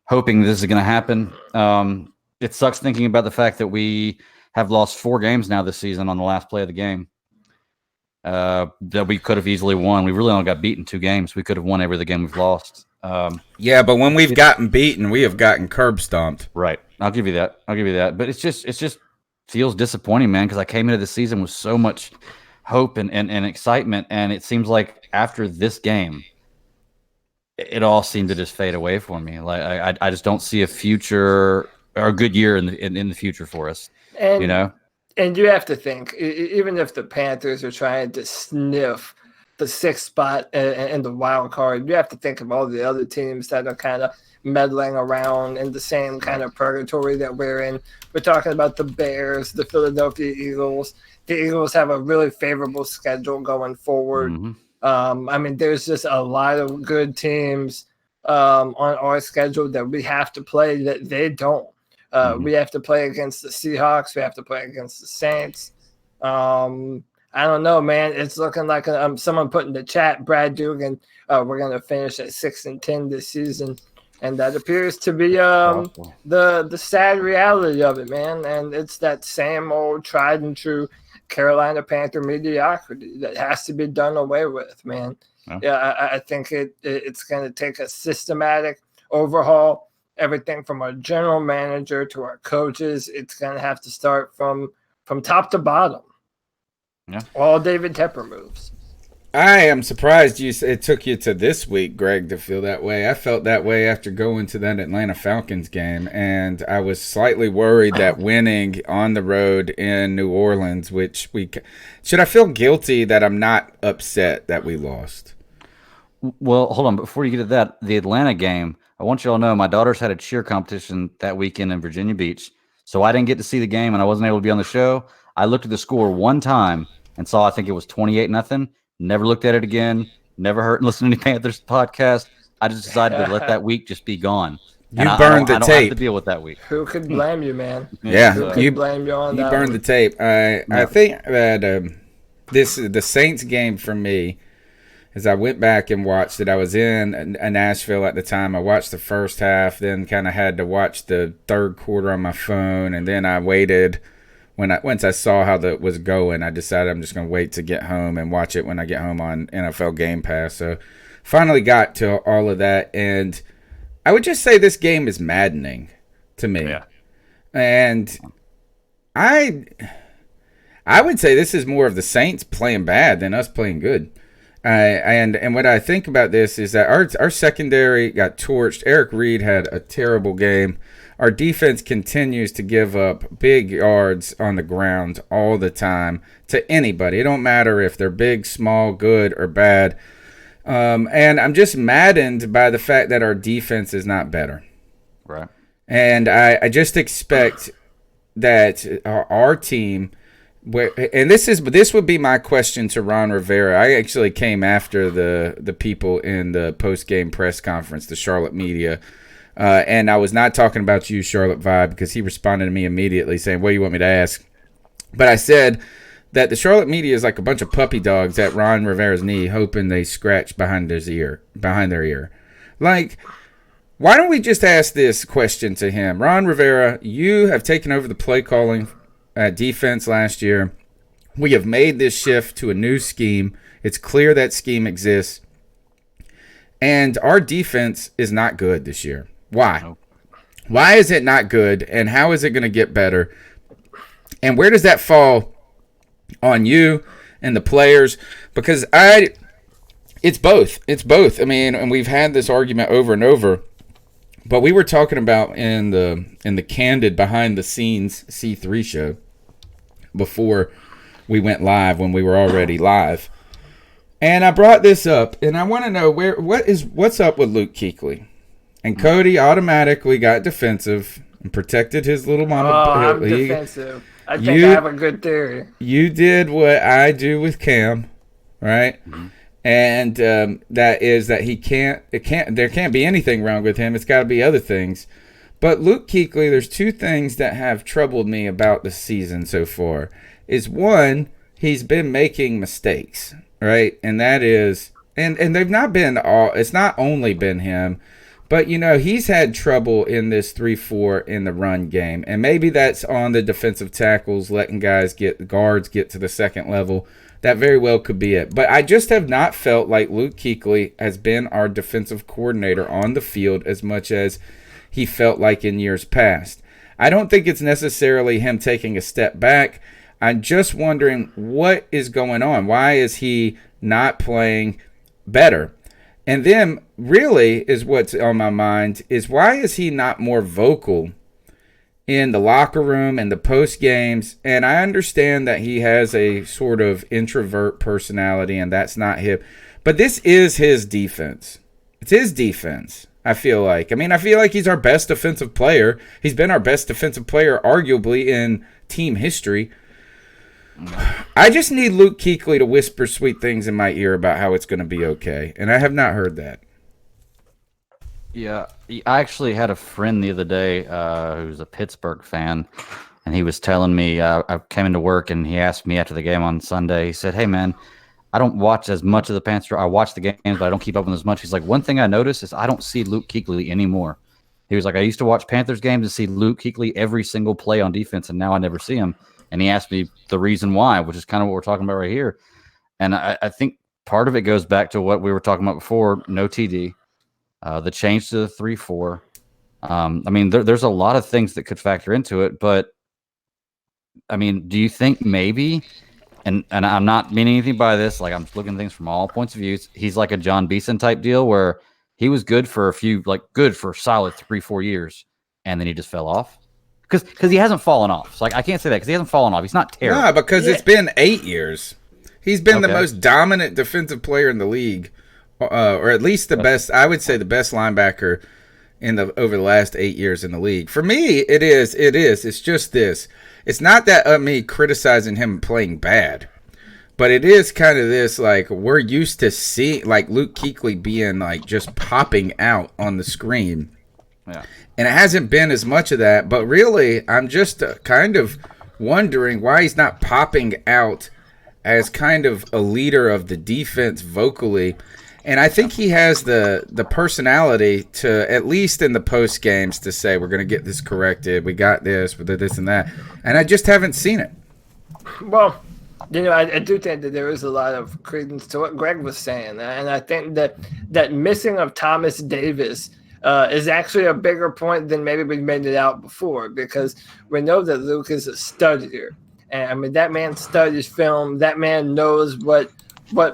hoping this is going to happen. It sucks thinking about the fact that we have lost 4 games now this season on the last play of the game that we could have easily won. We really only got beaten 2 games. We could have won every other game we've lost.
Yeah, but when we've gotten beaten, we have gotten curb stomped.
Right. I'll give you that. But it just feels disappointing, man, because I came into the season with so much hope and excitement, and it seems like after this game, it all seemed to just fade away for me. Like I just don't see a future or a good year in the future for us.
And you have to think, even if the Panthers are trying to sniff the 6th spot in the wild card, you have to think of all the other teams that are kind of meddling around in the same kind of purgatory that we're in. We're talking about the Bears, the Philadelphia Eagles. The Eagles have a really favorable schedule going forward. Mm-hmm. There's just a lot of good teams on our schedule that we have to play that they don't. We have to play against the Seahawks. We have to play against the Saints. I don't know, man. It's looking like someone put in the chat, Brad Dugan, we're going to finish at 6-10 this season. And that appears to be the sad reality of it, man. And it's that same old tried and true Carolina Panther mediocrity that has to be done away with, man. Yeah, I think it's going to take a systematic overhaul. Everything from our general manager to our coaches, it's going to have to start from top to bottom.
Yeah.
All David Tepper moves.
I am surprised it took you to this week, Greg, to feel that way. I felt that way after going to that Atlanta Falcons game, and I was slightly worried that winning on the road in New Orleans, should I feel guilty that I'm not upset that we lost?
Well, hold on. Before you get to that, the Atlanta game, I want you all to know my daughter's had a cheer competition that weekend in Virginia Beach, so I didn't get to see the game, and I wasn't able to be on the show. I looked at the score one time and saw I think it was 28-0. Never looked at it again. Never listened to any Panthers podcast. I just decided to let that week just be gone.
You burned the tape.
I don't have to deal with that week.
Who could blame you, man?
Yeah,
Who could blame you on that?
You burned the tape. I think that the Saints game for me, as I went back and watched it, I was in Nashville at the time. I watched the first half, then kind of had to watch the third quarter on my phone, and then I waited. Once I saw how that was going, I decided I'm just going to wait to get home and watch it when I get home on NFL Game Pass. So finally got to all of that, and I would just say this game is maddening to me.
Yeah.
And I would say this is more of the Saints playing bad than us playing good. And what I think about this is that our secondary got torched. Eric Reed had a terrible game. Our defense continues to give up big yards on the ground all the time to anybody. It don't matter if they're big, small, good, or bad. And I'm just maddened by the fact that our defense is not better.
Right.
And I just expect that our team, and this would be my question to Ron Rivera. I actually came after the people in the post-game press conference, the Charlotte media, and I was not talking about you, Charlotte Vibe, because he responded to me immediately saying, "What do you want me to ask?" But I said that the Charlotte media is like a bunch of puppy dogs at Ron Rivera's knee, hoping they scratch behind their ear. Like, why don't we just ask this question to him? Ron Rivera, you have taken over the play calling at defense last year. We have made this shift to a new scheme. It's clear that scheme exists. And our defense is not good this year. Why? Why is it not good, and how is it going to get better? And where does that fall on you and the players? Because it's both. It's both. I mean, and we've had this argument over and over. But we were talking about in the candid behind the scenes C3 show before we went live, when we were already live. And I brought this up, and I want to know what's up with Luke Kuechly. And Cody automatically got defensive and protected his little mama.
I'm defensive. I think I have a good theory.
You did what I do with Cam, right? Mm-hmm. And that is that there can't be anything wrong with him. It's got to be other things. But Luke Kuechly, there's two things that have troubled me about the season so far. Is one, he's been making mistakes, right? And that is, and they've not been all. It's not only been him, but he's had trouble in this 3-4 in the run game, and maybe that's on the defensive tackles letting guards get to the second level. That very well could be it. But I just have not felt like Luke Kuechly has been our defensive coordinator on the field as much as he felt like in years past. I don't think it's necessarily him taking a step back. I'm just wondering what is going on. Why is he not playing better? And then really is what's on my mind is why is he not more vocal in the locker room and the post games? And I understand that he has a sort of introvert personality and that's not him. But this is his defense. It's his defense, I feel like. I mean, I feel like he's our best defensive player. He's been our best defensive player arguably in team history. I just need Luke Kuechly to whisper sweet things in my ear about how it's going to be okay. And I have not heard that.
Yeah, I actually had a friend the other day who's a Pittsburgh fan, and he was telling me, I came into work and he asked me after the game on Sunday, he said, "Hey man, I don't watch as much of the Panthers. I watch the games, but I don't keep up with them as much." He's like, "One thing I noticed is I don't see Luke Kuechly anymore." He was like, "I used to watch Panthers games and see Luke Kuechly every single play on defense, and now I never see him." And he asked me the reason why, which is kind of what we're talking about right here. And I think part of it goes back to what we were talking about before, no TD, the change to the 3-4. I mean, there's a lot of things that could factor into it. But, I mean, do you think maybe, and I'm not meaning anything by this, like I'm looking at things from all points of view, he's like a John Beeson type deal where he was good for a solid 3-4 years, and then he just fell off? Because he hasn't fallen off. So, I can't say that because he hasn't fallen off. He's not terrible.
No, because it's been 8 years. He's been the most dominant defensive player in the league, or at least the best. I would say the best linebacker over the last 8 years in the league. For me, it is. It's just this. It's not that me criticizing him playing bad, but it is kind of this, like, we're used to seeing, like, Luke Kuechly being, like, just popping out on the screen.
Yeah.
And it hasn't been as much of that, but really, I'm just kind of wondering why he's not popping out as kind of a leader of the defense vocally. And I think he has the personality to, at least in the post games, to say, we're going to get this corrected, we got this, we did this and that. And I just haven't seen it.
Well, I do think that there is a lot of credence to what Greg was saying. And I think that missing of Thomas Davis is actually a bigger point than maybe we made it out before, because we know that Luke is a studier. And I mean, that man studies film. That man knows what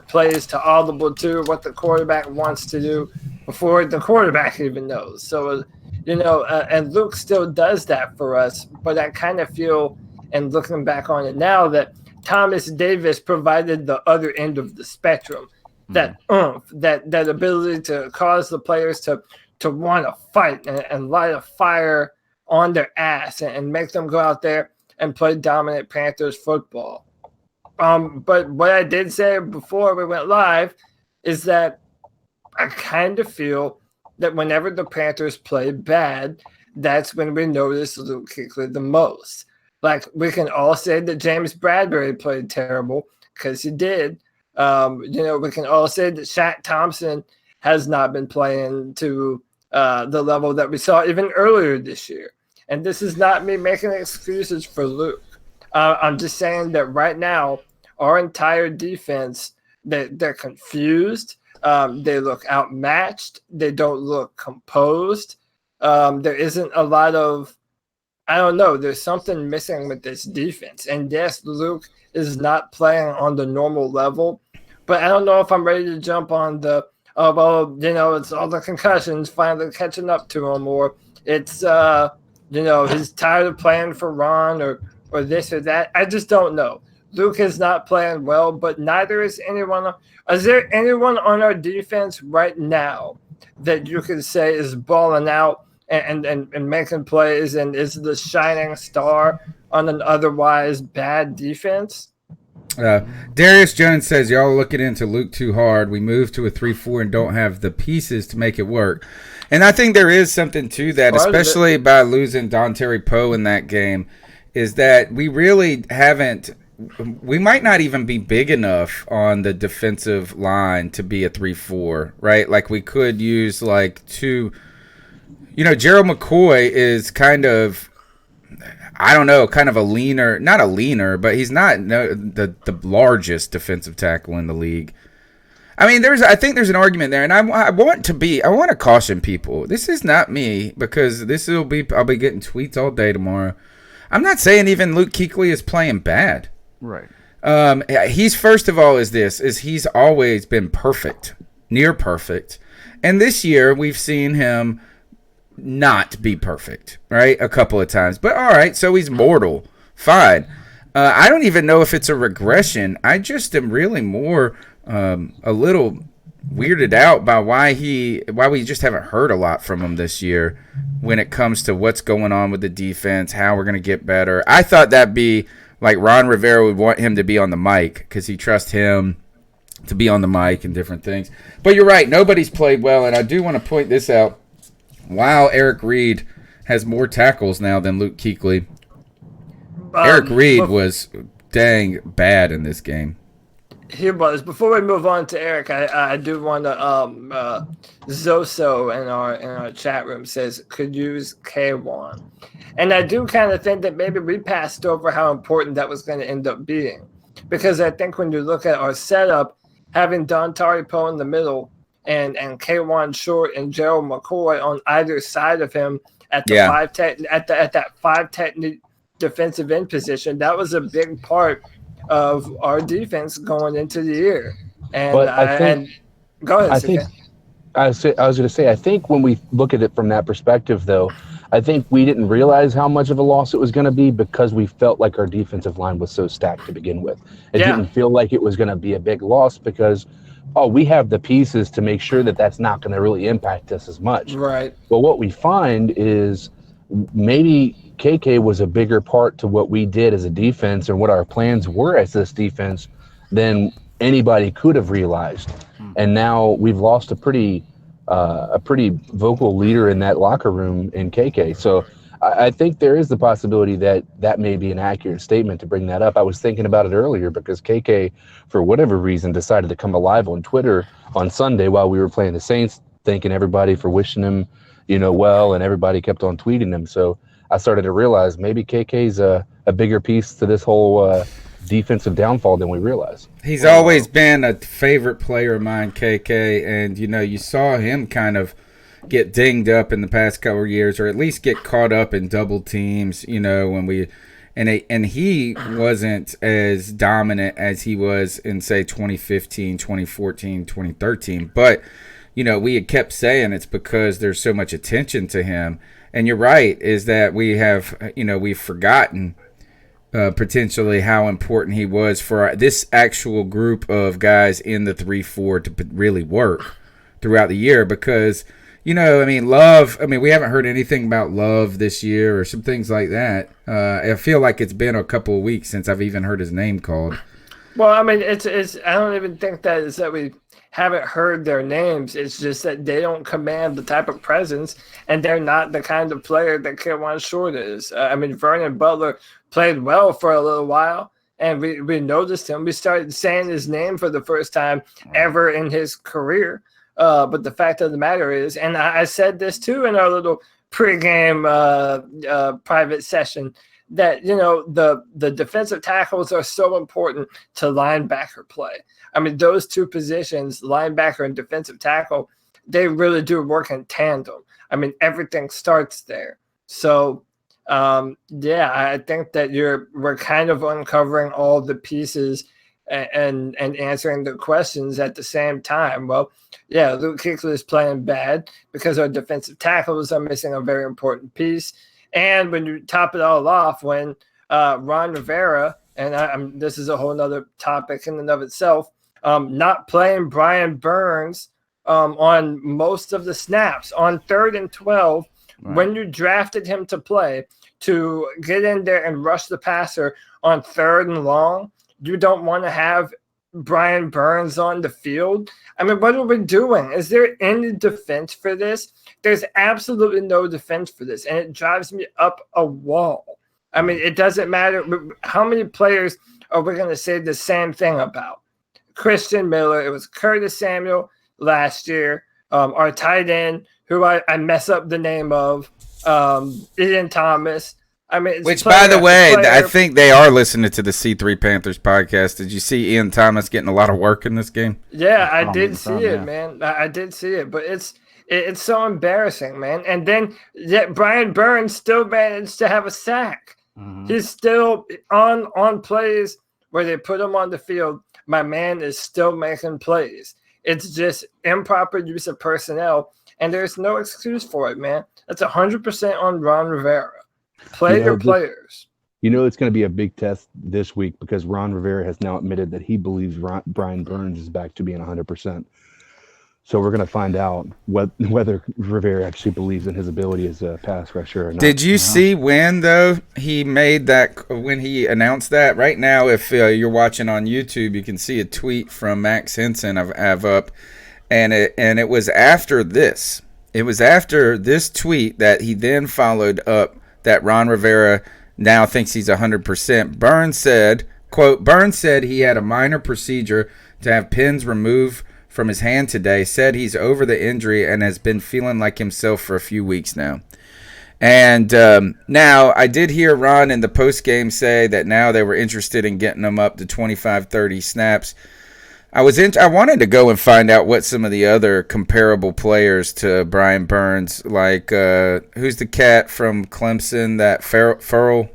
plays to audible to, what the quarterback wants to do before the quarterback even knows. So, and Luke still does that for us. But I kind of feel, and looking back on it now, that Thomas Davis provided the other end of the spectrum, that that ability to cause the players to want to fight and light a fire on their ass and make them go out there and play dominant Panthers football. But what I did say before we went live is that I kind of feel that whenever the Panthers play bad, that's when we notice Luke Kuechly the most. Like, we can all say that James Bradbury played terrible, because he did. We can all say that Shaq Thompson has not been playing to the level that we saw even earlier this year. And this is not me making excuses for Luke. I'm just saying that right now, our entire defense, they're confused. They look outmatched. They don't look composed. There isn't a lot of, I don't know, there's something missing with this defense. And yes, Luke is not playing on the normal level, but I don't know if I'm ready to jump on the, it's all the concussions finally catching up to him, or it's, he's tired of playing for Ron or this or that. I just don't know. Luke is not playing well, but neither is anyone. Is there anyone on our defense right now that you could say is balling out and making plays and is the shining star on an otherwise bad defense?
Darius Jones says, y'all looking into Luke too hard. We moved to a 3-4 and don't have the pieces to make it work. And I think there is something to that, especially by losing Don Terry Poe in that game, is that we really haven't – we might not even be big enough on the defensive line to be a 3-4, right? Like, we could use like two – Gerald McCoy is kind of – I don't know, kind of a leaner, not a leaner, but he's not the largest defensive tackle in the league. I mean, I think there's an argument there, and I want to caution people. This is not me, because I'll be getting tweets all day tomorrow. I'm not saying even Luke Kuechly is playing bad.
Right.
He's, first of all, he's always been perfect, near perfect. And this year we've seen him not be perfect, right? A couple of times. But all right, so he's mortal. Fine. I don't even know if it's a regression. I just am really more a little weirded out by why we just haven't heard a lot from him this year when it comes to what's going on with the defense, how we're going to get better. I thought that'd be like Ron Rivera would want him to be on the mic because he trusts him to be on the mic and different things. But you're right, nobody's played well, and I do want to point this out. Wow, Eric Reed has more tackles now than Luke Kuechly. Eric Reed was dang bad in this game.
He was. Before we move on to Eric, I do want to Zoso in our chat room says could use K1. And I do kind of think that maybe we passed over how important that was going to end up being. Because I think when you look at our setup, having Don Tari Poe in the middle and K1 Short and Gerald McCoy on either side of him at the that five technique defensive end position, that was a big part of our defense going into the year. And
but I think,
go ahead.
I was going to say, I think when we look at it from that perspective, though, I think we didn't realize how much of a loss it was going to be because we felt like our defensive line was so stacked to begin with. It didn't feel like it was going to be a big loss because, we have the pieces to make sure that that's not going to really impact us as much.
Right.
But what we find is maybe KK was a bigger part to what we did as a defense and what our plans were as this defense than anybody could have realized. And now we've lost a pretty vocal leader in that locker room in KK. So I think there is the possibility that may be an accurate statement to bring that up. I was thinking about it earlier because KK, for whatever reason, decided to come alive on Twitter on Sunday while we were playing the Saints, thanking everybody for wishing him, well, and everybody kept on tweeting him. So I started to realize maybe KK's a bigger piece to this whole defensive downfall than we realize.
He's always been a favorite player of mine, KK, and you saw him kind of get dinged up in the past couple of years, or at least get caught up in double teams, when we and he wasn't as dominant as he was in, say, 2015, 2014, 2013. But we had kept saying it's because there's so much attention to him. And you're right, is that we have, we've forgotten potentially how important he was for this actual group of guys in the 3-4 to really work throughout the year, because I mean, Love. I mean, we haven't heard anything about Love this year or some things like that. I feel like it's been a couple of weeks since I've even heard his name called.
Well, I mean, it's. I don't even think that is that we haven't heard their names. It's just that they don't command the type of presence, and they're not the kind of player that Kevon Short is. I mean, Vernon Butler played well for a little while, and we noticed him. We started saying his name for the first time ever in his career. But the fact of the matter is, and I said this too in our little pregame private session, that the defensive tackles are so important to linebacker play. I mean, those two positions, linebacker and defensive tackle, they really do work in tandem. I mean, everything starts there. So, I think that we're kind of uncovering all the pieces and answering the questions at the same time. Well, yeah, Luke Kuechly is playing bad because our defensive tackles are missing a very important piece. And when you top it all off, when Ron Rivera, and this is a whole nother topic in and of itself, not playing Brian Burns on most of the snaps on 3rd and 12, right, when you drafted him to play, to get in there and rush the passer on 3rd and long, you don't want to have Brian Burns on the field. I mean, what are we doing? Is there any defense for this? There's absolutely no defense for this, and it drives me up a wall. I mean, it doesn't matter. How many players are we going to say the same thing about? Christian Miller, it was Curtis Samuel last year, our tight end, who I mess up the name of, Ian Thomas. I mean,
which, by the way, I think they are listening to the C3 Panthers podcast. Did you see Ian Thomas getting a lot of work in this game?
Yeah, I did see it, man. I did see it, but it's so embarrassing, man. And then yet Brian Burns still managed to have a sack. Mm-hmm. He's still on plays where they put him on the field. My man is still making plays. It's just improper use of personnel, and there's no excuse for it, man. That's 100% on Ron Rivera. Play your players.
It's going to be a big test this week because Ron Rivera has now admitted that he believes Brian Burns is back to being 100%. So we're going to find out whether Rivera actually believes in his ability as a pass rusher or not.
Did you see when, though, he made that, when he announced that? Right now, if you're watching on YouTube, you can see a tweet from Max Henson I have up, and it was after this. It was after this tweet that he then followed up that Ron Rivera now thinks he's 100%. Burns said, quote, Burns said he had a minor procedure to have pins removed from his hand today, said he's over the injury and has been feeling like himself for a few weeks now. And now I did hear Ron in the postgame say that now they were interested in getting him up to 25, 30 snaps. I wanted to go and find out what some of the other comparable players to Brian Burns, like who's the cat from Clemson, that Farrell?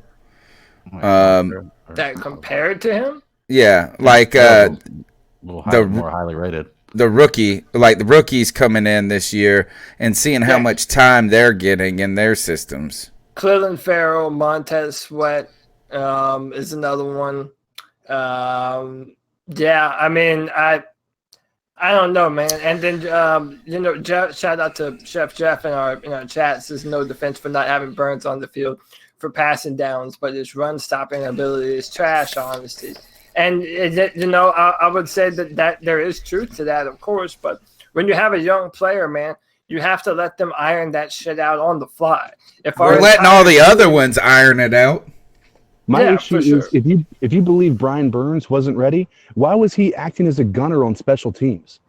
That compared to him?
Yeah, like
more highly rated.
The rookie, like the rookies coming in this year and seeing how much time they're getting in their systems.
Cleveland Farrell, Montez Sweat is another one. Yeah, I mean, I don't know, man. And then shout out to Chef Jeff in our chat. Says no defense for not having Burns on the field for passing downs, but his run stopping ability is trash, honesty. And I would say that there is truth to that, of course. But when you have a young player, man, you have to let them iron that shit out on the fly. If
we're letting all the other ones iron it out.
My issue is if you believe Brian Burns wasn't ready, why was he acting as a gunner on special teams?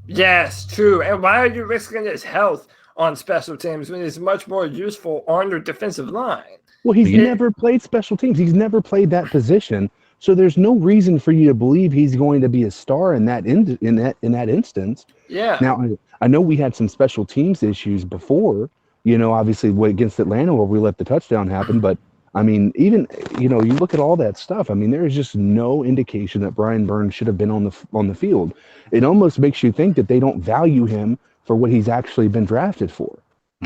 Yes, true. And why are you risking his health on special teams when he's much more useful on your defensive line?
Well, he's never played special teams. He's never played that position. So there's no reason for you to believe he's going to be a star in that instance.
Yeah.
Now, I know we had some special teams issues before, obviously against Atlanta where we let the touchdown happen, but I mean, even, you look at all that stuff. I mean, there is just no indication that Brian Burns should have been on the field. It almost makes you think that they don't value him for what he's actually been drafted for.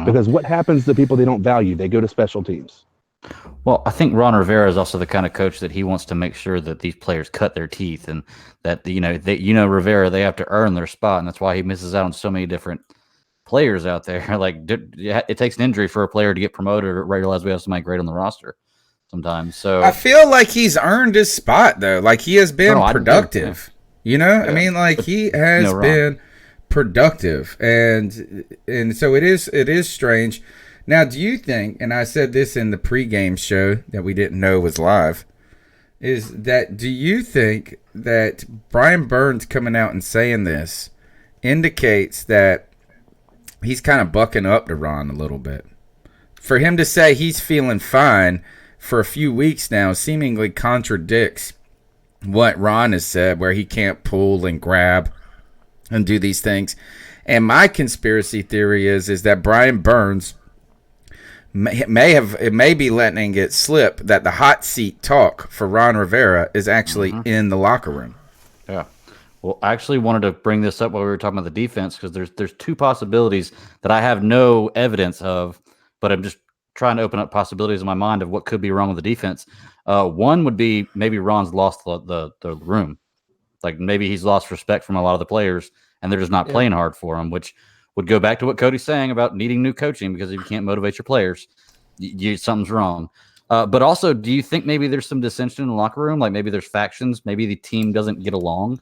Because what happens to people they don't value? They go to special teams.
Well, I think Ron Rivera is also the kind of coach that he wants to make sure that these players cut their teeth and that, Rivera, they have to earn their spot. And that's why he misses out on so many different players out there. Like it takes an injury for a player to get promoted or realize we have somebody great on the roster sometimes. So
I feel like he's earned his spot though. Like he has been productive. You know, I mean, like he has been productive, and so it is strange. Now, do you think? And I said this in the pregame show that we didn't know was live. Do you think that Brian Burns coming out and saying this indicates that he's kind of bucking up to Ron a little bit? For him to say he's feeling fine for a few weeks now seemingly contradicts what Ron has said, where he can't pull and grab and do these things. And my conspiracy theory is that Brian Burns may be letting it slip that the hot seat talk for Ron Rivera is actually in the locker room.
Yeah. Well, I actually wanted to bring this up while we were talking about the defense because there's two possibilities that I have no evidence of, but I'm just trying to open up possibilities in my mind of what could be wrong with the defense. One would be maybe Ron's lost the room. Like maybe he's lost respect from a lot of the players and they're just not playing hard for him, which would go back to what Cody's saying about needing new coaching, because if you can't motivate your players, something's wrong. But also, do you think maybe there's some dissension in the locker room? Like maybe there's factions. Maybe the team doesn't get along.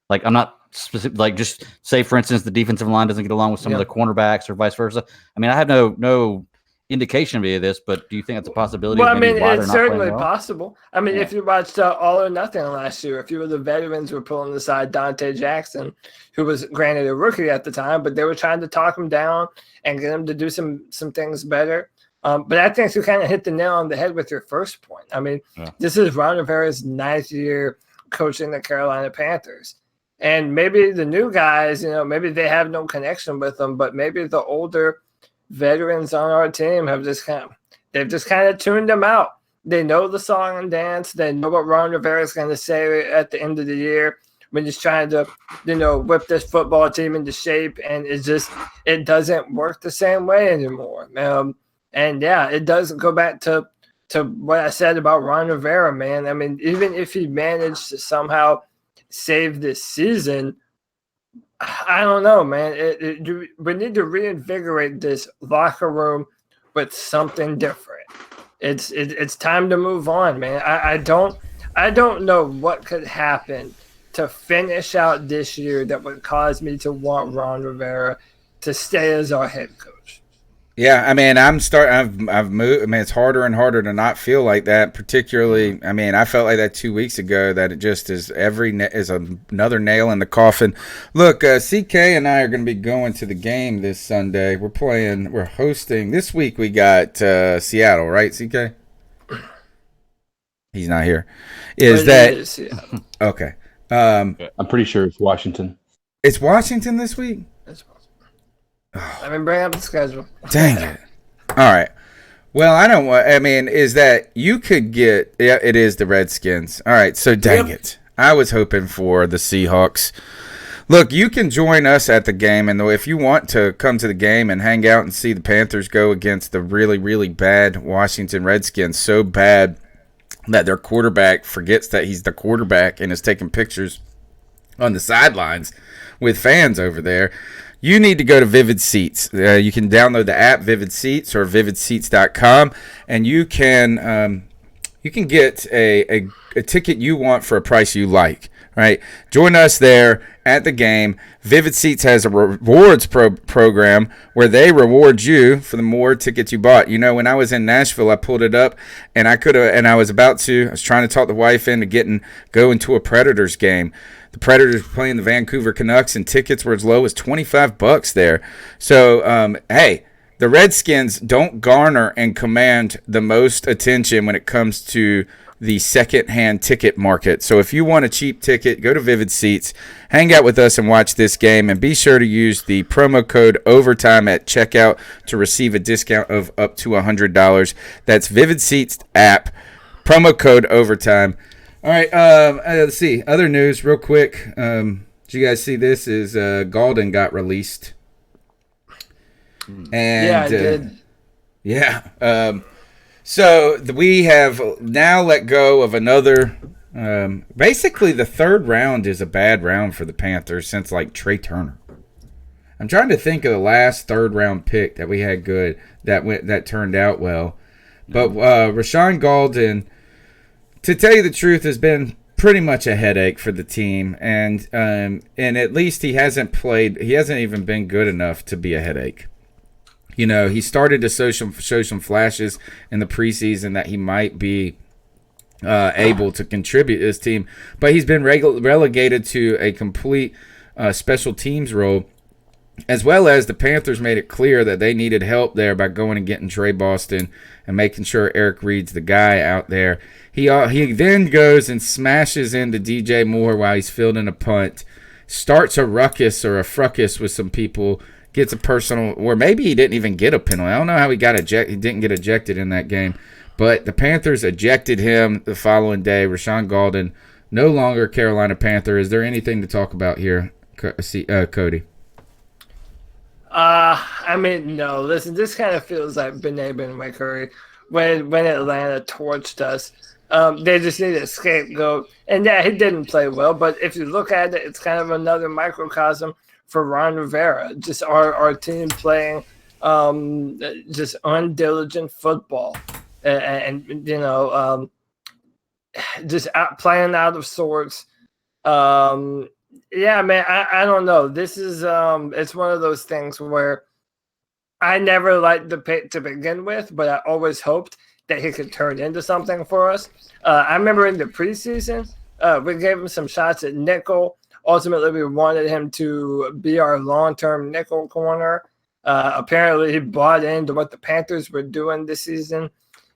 Like I'm not specific. Like just say, for instance, the defensive line doesn't get along with some of the cornerbacks or vice versa. I mean, I have no indication of any of this, but do you think that's a possibility?
Well, I mean, it's certainly possible. I mean, if you watched All or Nothing last year, a few of the veterans were pulling aside Dante Jackson, who was granted a rookie at the time, but they were trying to talk him down and get him to do some things better. But I think you kind of hit the nail on the head with your first point. I mean, this is Ron Rivera's 9th year coaching the Carolina Panthers. And maybe the new guys, maybe they have no connection with them, but maybe the older veterans on our team have just kind of tuned them out. They know the song and dance. They know what Ron Rivera is going to say at the end of the year when he's trying to, whip this football team into shape. And it doesn't work the same way anymore. And yeah, it does go back to what I said about Ron Rivera, man. I mean, even if he managed to somehow save this season, I don't know, man. We need to reinvigorate this locker room with something different. It's time to move on, man. I don't know what could happen to finish out this year that would cause me to want Ron Rivera to stay as our head coach.
Yeah, I mean, I've moved. I mean, it's harder and harder to not feel like that. Particularly, I mean, I felt like that 2 weeks ago. That it just is another nail in the coffin. Look, CK and I are going to be going to the game this Sunday. We're hosting this week. We got Seattle, right, CK? He's not here. Okay?
I'm pretty sure it's Washington.
It's Washington this week.
I mean, bring up the schedule.
Dang it. All right. Well, is that you could get, it is the Redskins. All right. So dang it. I was hoping for the Seahawks. Look, you can join us at the game. And if you want to come to the game and hang out and see the Panthers go against the really, really bad Washington Redskins, so bad that their quarterback forgets that he's the quarterback and is taking pictures on the sidelines with fans over there, you need to go to Vivid Seats. You can download the app Vivid Seats or vividseats.com, and you can get a ticket you want for a price you like. Right? Join us there at the game. Vivid Seats has a rewards program where they reward you for the more tickets you bought. When I was in Nashville, I pulled it up, and I was trying to talk the wife into going to a Predators game. The Predators were playing the Vancouver Canucks, and tickets were as low as $25 there. So, hey, the Redskins don't garner and command the most attention when it comes to the second-hand ticket market. So if you want a cheap ticket, go to Vivid Seats, hang out with us and watch this game, and be sure to use the promo code OVERTIME at checkout to receive a discount of up to $100. That's Vivid Seats app, promo code OVERTIME. All right, let's see. Other news real quick. Did you guys see this? Galden got released. And,
yeah, I did.
Yeah. So we have now let go of another. Basically, the third round is a bad round for the Panthers since Trey Turner. I'm trying to think of the last third-round pick that we had good that turned out well. But Rashawn Golden, to tell you the truth, has been pretty much a headache for the team, and at least he hasn't even been good enough to be a headache. You know, he started to show some flashes in the preseason that he might be able to contribute to his team, but he's been relegated to a complete special teams role, as well as the Panthers made it clear that they needed help there by going and getting Trey Boston and making sure Eric Reed's the guy out there. He then goes and smashes into DJ Moore while he's fielding a punt, starts a ruckus or a fracas with some people, gets a personal, or maybe he didn't even get a penalty. I don't know how he didn't get ejected in that game, but the Panthers ejected him the following day. Rashawn Golden, no longer Carolina Panther. Is there anything to talk about here, Cody?
I mean, no. Listen, this kind of feels like Bené Benway when Atlanta torched us. They just need a scapegoat. And yeah, he didn't play well, but if you look at it, it's kind of another microcosm for Ron Rivera. Just our team playing just undiligent football. And you know, just playing out of sorts. Yeah, man, I don't know. This is it's one of those things where I never liked the pick to begin with, but I always hoped that he could turn into something for us. I remember in the preseason, we gave him some shots at nickel. Ultimately, we wanted him to be our long-term nickel corner. Apparently, he bought into what the Panthers were doing this season.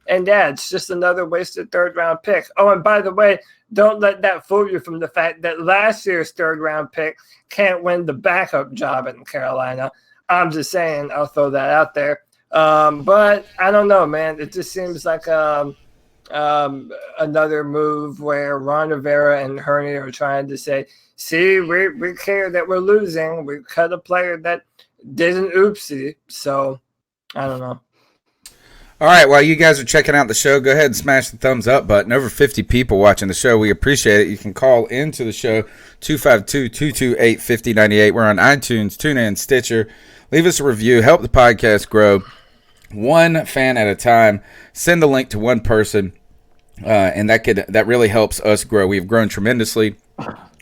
And yeah, it's just another wasted third-round pick. Oh, and by the way, don't let that fool you from the fact that last year's third-round pick can't win the backup job in Carolina. I'm just saying, I'll throw that out there. But I don't know, man. It just seems like another move where Ron Rivera and Hurney are trying to say, see, we care that we're losing. We cut a player that did an oopsie. So I don't know.
All right, while you guys are checking out the show, go ahead and smash the thumbs up button. Over 50 people watching the show. We appreciate it. You can call into the show, 252-228-5098. We're on iTunes, TuneIn, Stitcher. Leave us a review. Help the podcast grow one fan at a time. Send the link to one person, and that really helps us grow. We've grown tremendously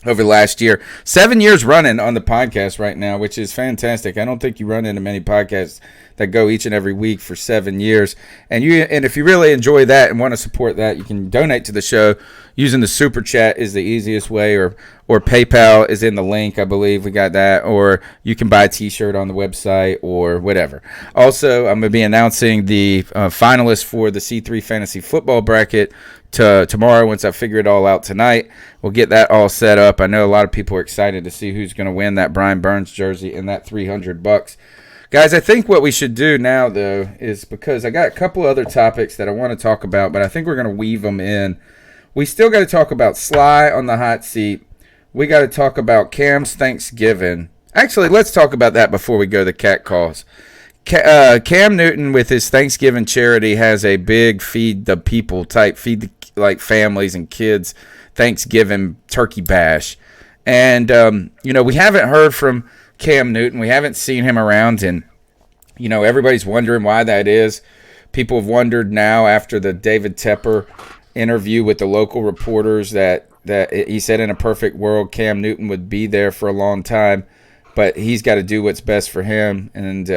over the last year. 7 years running on the podcast right now, which is fantastic. I don't think you run into many podcasts that go each and every week for 7 years. And if you really enjoy that and want to support that, you can donate to the show using the Super Chat is the easiest way, or PayPal is in the link, I believe. We got that. Or you can buy a T-shirt on the website or whatever. Also, I'm going to be announcing the finalists for the C3 Fantasy Football Bracket tomorrow once I figure it all out tonight. We'll get that all set up. I know a lot of people are excited to see who's going to win that Brian Burns jersey and that $300. Guys, I think what we should do now, though, is because I got a couple other topics that I want to talk about, but I think we're going to weave them in. We still got to talk about Sly on the hot seat. We got to talk about Cam's Thanksgiving. Actually, let's talk about that before we go to cat calls. Cam Newton with his Thanksgiving charity has a big feed the people type, feed the families and kids Thanksgiving turkey bash. And, we haven't heard from Cam Newton. We haven't seen him around, and, everybody's wondering why that is. People have wondered now after the David Tepper interview with the local reporters that he said in a perfect world Cam Newton would be there for a long time, but he's got to do what's best for him, and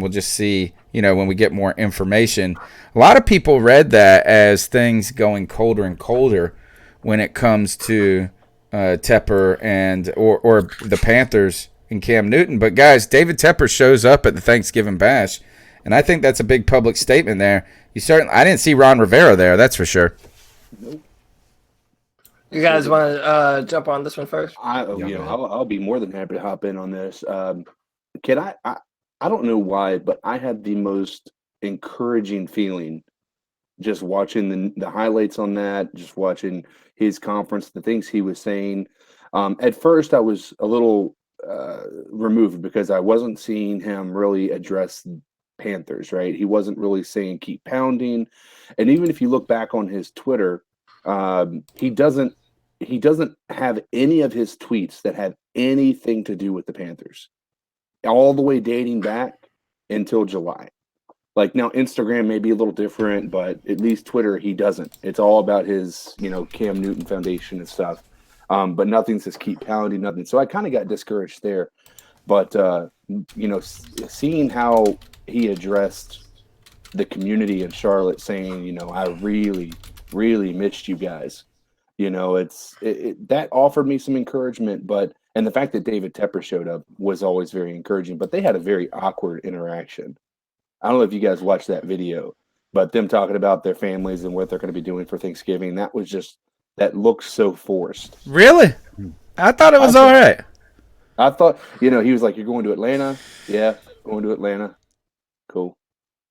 we'll just see, when we get more information. A lot of people read that as things going colder and colder when it comes to Tepper and or the Panthers and Cam Newton. But guys, David Tepper shows up at the Thanksgiving bash, and I think that's a big public statement there. I didn't see Ron Rivera there, that's for sure.
You guys want to jump on this one first?
I'll be more than happy to hop in on this. Kid, I don't know why, but I had the most encouraging feeling just watching the highlights on that, just watching his conference, the things he was saying. At first, I was a little removed because I wasn't seeing him really address Panthers, right? He wasn't really saying keep pounding. And even if you look back on his Twitter, he doesn't have any of his tweets that have anything to do with the Panthers. all the way dating back until July. Like now, Instagram may be a little different, but at least Twitter, he doesn't. It's all about his, Cam Newton Foundation and stuff. But nothing says keep pounding, nothing. So I kind of got discouraged there. But, seeing how he addressed the community in Charlotte saying, I really, really missed you guys. That offered me some encouragement, and the fact that David Tepper showed up was always very encouraging, but they had a very awkward interaction. I don't know if you guys watched that video, but them talking about their families and what they're going to be doing for Thanksgiving, that looked so forced.
Really? I thought it was all right.
I thought, he was like, "You're going to Atlanta?" "Yeah, going to Atlanta." "Cool.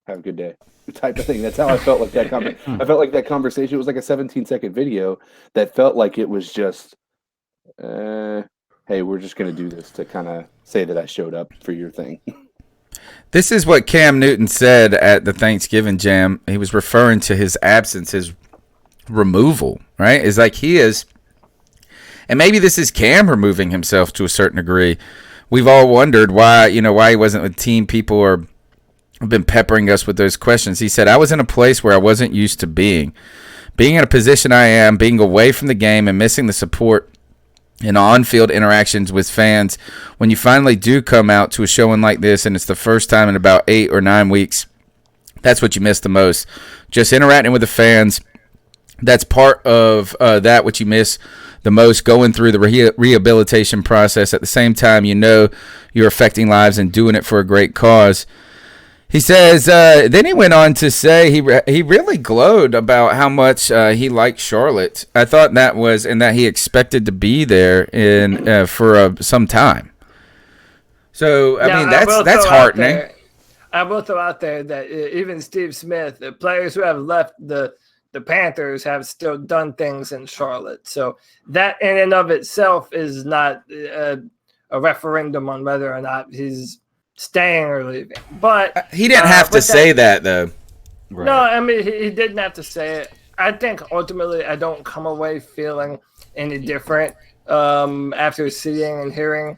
Have a good day." Type of thing. That's how I felt like that I felt like that conversation was like a 17-second video that felt like it was just, hey, we're just going to do this to kind of say that I showed up for your thing.
This is what Cam Newton said at the Thanksgiving Jam. He was referring to his absence, his removal, right? It's like he is, and maybe this is Cam removing himself to a certain degree. We've all wondered why he wasn't with team. People have been peppering us with those questions. He said, "I was in a place where I wasn't used to being in a position I am, being away from the game and missing the support and on-field interactions with fans. When you finally do come out to a showing like this, and it's the first time in about 8 or 9 weeks, that's what you miss the most. Just interacting with the fans. That's part of that what you miss the most, going through the rehabilitation process. At the same time, you're affecting lives and doing it for a great cause." He says, then he went on to say he really glowed about how much he liked Charlotte. I thought that was, and that he expected to be there for some time. So, I mean, that's heartening.
I will throw out there that even Steve Smith, the players who have left the Panthers have still done things in Charlotte. So that in and of itself is not a referendum on whether or not he's staying or leaving. But
he didn't have to say that, though.
Right. No, I mean, he didn't have to say it. I think ultimately I don't come away feeling any different after seeing and hearing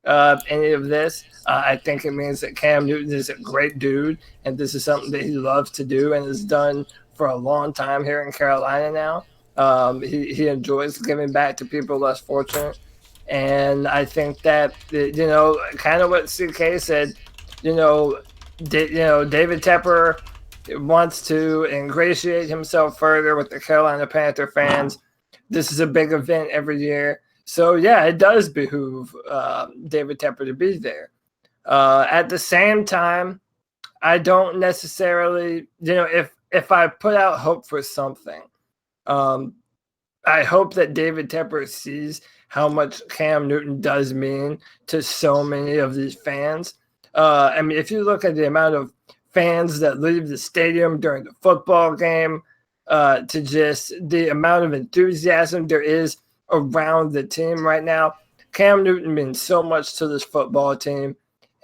any of this. I think it means that Cam Newton is a great dude, and this is something that he loves to do and has done for a long time here in Carolina now. He enjoys giving back to people less fortunate. And I think that, kind of what CK said, David Tepper wants to ingratiate himself further with the Carolina Panther fans. This is a big event every year. So, yeah, it does behoove David Tepper to be there. At the same time, I don't necessarily, if I put out hope for something, I hope that David Tepper sees how much Cam Newton does mean to so many of these fans. I mean, if you look at the amount of fans that leave the stadium during the football game, to just the amount of enthusiasm there is around the team right now, Cam Newton means so much to this football team.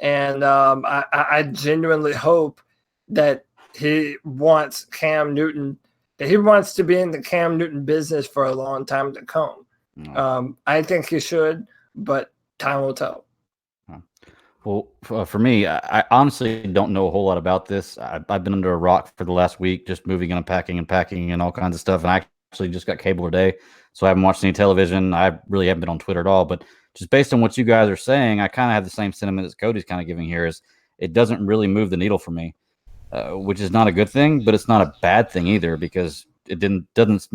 And I genuinely hope that he wants Cam Newton, that he wants to be in the Cam Newton business for a long time to come. I think he should, but time will tell.
Well, for me, I honestly don't know a whole lot about this. I've been under a rock for the last week, just moving and unpacking and packing and all kinds of stuff. And I actually just got cable today, so I haven't watched any television. I really haven't been on Twitter at all. But just based on what you guys are saying, I kind of have the same sentiment as Cody's kind of giving here. Is it doesn't really move the needle for me, which is not a good thing, but it's not a bad thing either, because it doesn't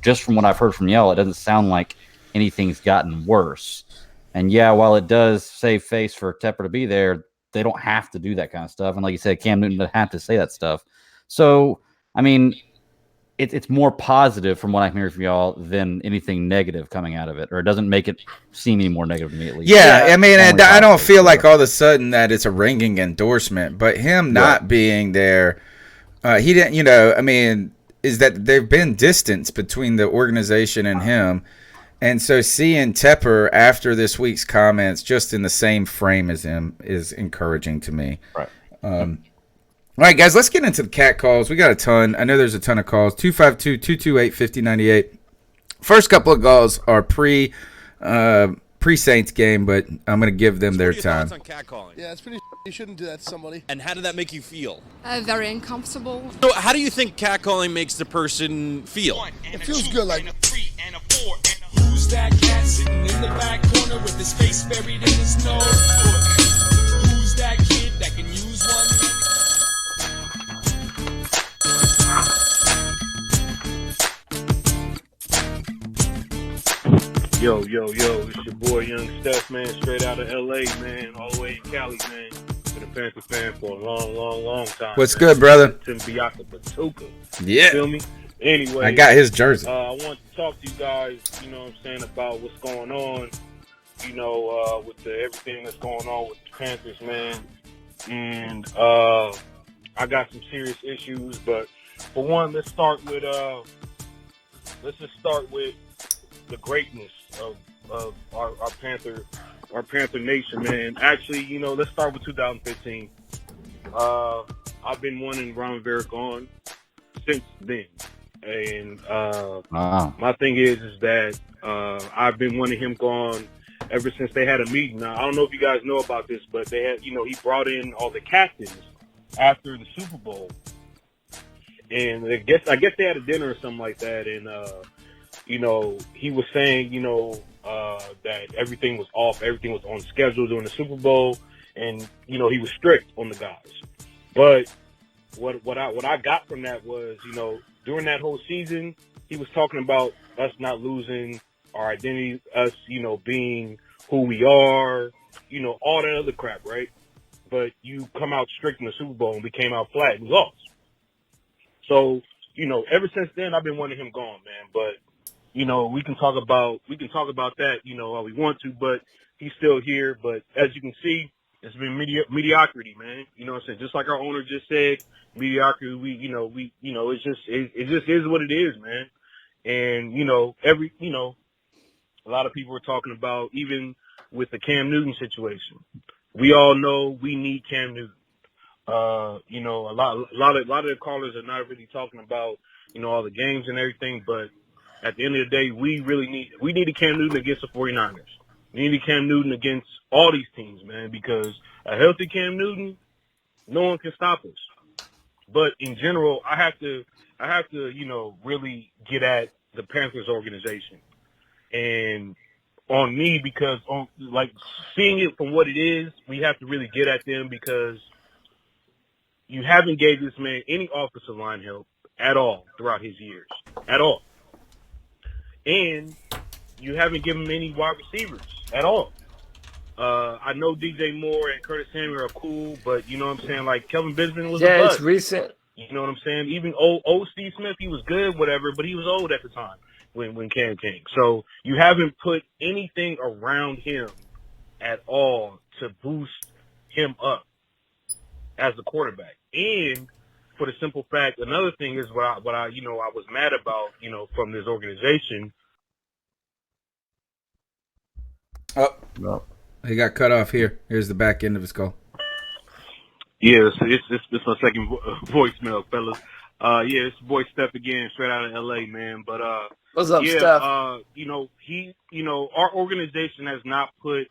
just from what I've heard from y'all, it doesn't sound like anything's gotten worse. And yeah, while it does save face for Tepper to be there, they don't have to do that kind of stuff. And like you said, Cam Newton doesn't have to say that stuff. So, I mean, it's more positive from what I'm hearing from y'all than anything negative coming out of it, or it doesn't make it seem any more negative to me, at least.
Yeah, I mean, I don't feel like all of a sudden that it's a ringing endorsement, but him not being there, he didn't, I mean, is that there've been distance between the organization and him. And so seeing Tepper after this week's comments just in the same frame as him is encouraging to me.
Right.
All right, guys, let's get into the cat calls. We got a ton. I know there's a ton of calls. 252-228-5098. First couple of calls are pre-Saints game, but I'm going to give them their
What are your
time.
thoughts on catcalling?
Yeah, it's pretty. You shouldn't do that to somebody.
And how did that make you feel?
Very uncomfortable.
So how do you think catcalling makes the person feel?
It feels good, like.
Who's that cat sitting in the back corner with his face buried in his nose? Who's that kid that can use one?
Yo, it's your boy Young Steph, man, straight out of LA, man, all the way in Cali, man. Been a Panther fan for a long time.
What's
man.
good, brother?
Tim Biaka Batuka.
Yeah.
Feel me? Anyway,
I got his jersey.
I want to talk to you guys, you know what I'm saying, about what's going on, you know, with everything that's going on with the Panthers, man. And I got some serious issues, but for one, let's just start with the greatness of our Panther Nation, man. Actually, you know, let's start with 2015. I've been wanting Ron Rivera gone since then. And my thing is that I've been wanting him gone ever since they had a meeting. Now, I don't know if you guys know about this, but they had, you know, he brought in all the captains after the Super Bowl. And I guess they had a dinner or something like that. And, you know, he was saying, you know, that everything was off, everything was on schedule during the Super Bowl. And, you know, he was strict on the guys. But what I got from that was, you know, during that whole season, he was talking about us not losing our identity, us, you know, being who we are, you know, all that other crap, right? But you come out strict in the Super Bowl and we came out flat and lost. So, you know, ever since then, I've been wanting him gone, man. But, you know, we can talk about that, you know, all we want to, but he's still here. But as you can see, it's been mediocrity, man. You know what I'm saying? Just like our owner just said, mediocrity, it just is what it is, man. And, you know, a lot of people are talking about, even with the Cam Newton situation, we all know we need Cam Newton. You know, a lot of the callers are not really talking about, you know, all the games and everything, but at the end of the day, we need a Cam Newton against the 49ers. We need a Cam Newton against all these teams, man, because a healthy Cam Newton, no one can stop us. But in general, I have to, you know, really get at the Panthers organization and on me, because like seeing it from what it is, we have to really get at them, because you haven't gave this man any offensive line help at all throughout his years, at all. And you haven't given him any wide receivers at all. I know DJ Moore and Curtis Samuel are cool, but you know what I'm saying? Like, Kelvin Benjamin was a bust.
It's recent.
You know what I'm saying? Even old Steve Smith, he was good, whatever, but he was old at the time when Cam came. So you haven't put anything around him at all to boost him up as a quarterback. And for the simple fact, another thing is what I was mad about, you know, from this organization.
Oh, no. He got cut off here. Here's the back end of his call.
Yeah, it's my second voicemail, fellas. Yeah, it's boy Steph again, straight out of LA, man. But
what's up,
yeah,
Steph?
You know, our organization has not put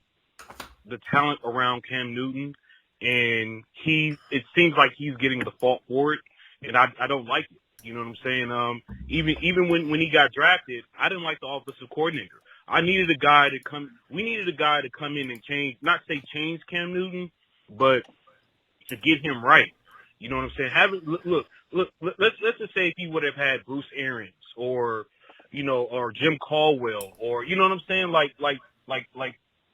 the talent around Cam Newton, and it seems like he's getting the fault for it, and I don't like it. You know what I'm saying? Even when he got drafted, I didn't like the offensive coordinator. We needed a guy to come in and change Cam Newton, but to get him right. You know what I'm saying? Let's just say if he would have had Bruce Arians or Jim Caldwell, or, you know what I'm saying? Like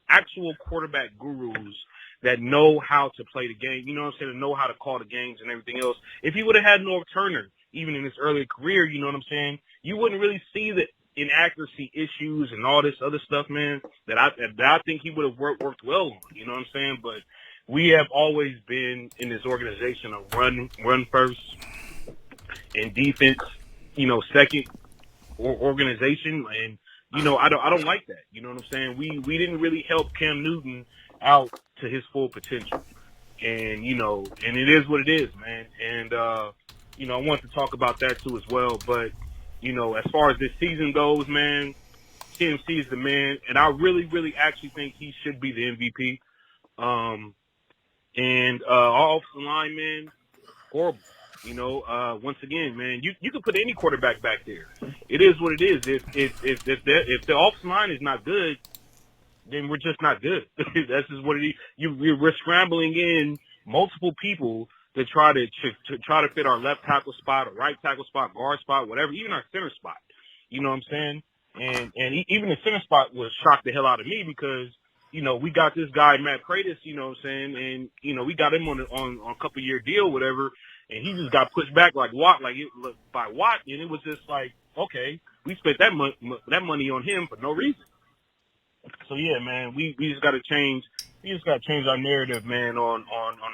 actual quarterback gurus that know how to play the game, you know what I'm saying? To know how to call the games and everything else. If he would have had Norv Turner, even in his early career, you know what I'm saying? You wouldn't really see the inaccuracy issues and all this other stuff, man, that I think he would have worked well on, you know what I'm saying? But we have always been in this organization of run first and defense, you know, second organization. And, you know, I don't like that. You know what I'm saying? We didn't really help Cam Newton out to his full potential. And, you know, and it is what it is, man. And, you know, I want to talk about that too as well. But, you know, as far as this season goes, man, CMC is the man, and I really, really actually think he should be the MVP. And our offensive line, man, horrible. You know, once again, man, you can put any quarterback back there. It is what it is. If the offensive line is not good, then we're just not good. That's just what it is. We're scrambling in multiple people to try to fit our left tackle spot, or right tackle spot, guard spot, whatever, even our center spot. You know what I'm saying? And even the center spot was shocked the hell out of me because, you know, we got this guy Matt Pratis, you know what I'm saying, and you know we got him on a couple year deal, whatever, and he just got pushed back like Watt, by Watt, and it was just like, okay, we spent that money on him for no reason. So yeah, man, we just got to change. We just got to change our narrative, man, on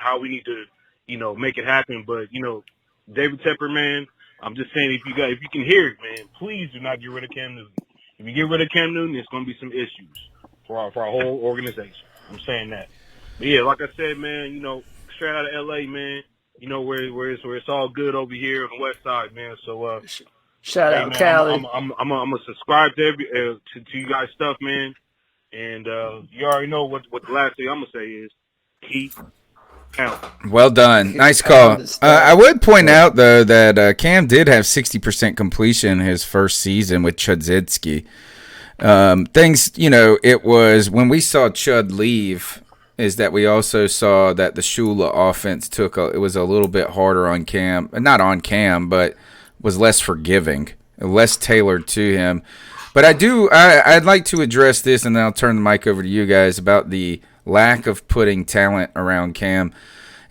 how we need to, you know, make it happen. But you know, David Tepper, man, I'm just saying if you can hear it, man, please do not get rid of Cam Newton. If you get rid of Cam Newton, it's going to be some issues for our whole organization. I'm saying that. But yeah, like I said, man, you know, straight out of LA, man, you know, where it's all good over here on the west side, man. So
shout
hey,
out
man,
Cali.
I'm gonna subscribe to to you guys' stuff, man. And you already know what the last thing I'm gonna say is keep counting.
Well done. Nice call. I would point out, though, that Cam did have 60% completion his first season with Chudzinski. Things, you know, it was when we saw Chud leave, is that we also saw that the Shula offense it was a little bit harder on Cam. Not on Cam, but was less forgiving, less tailored to him. But I'd like to address this, and then I'll turn the mic over to you guys about the lack of putting talent around Cam.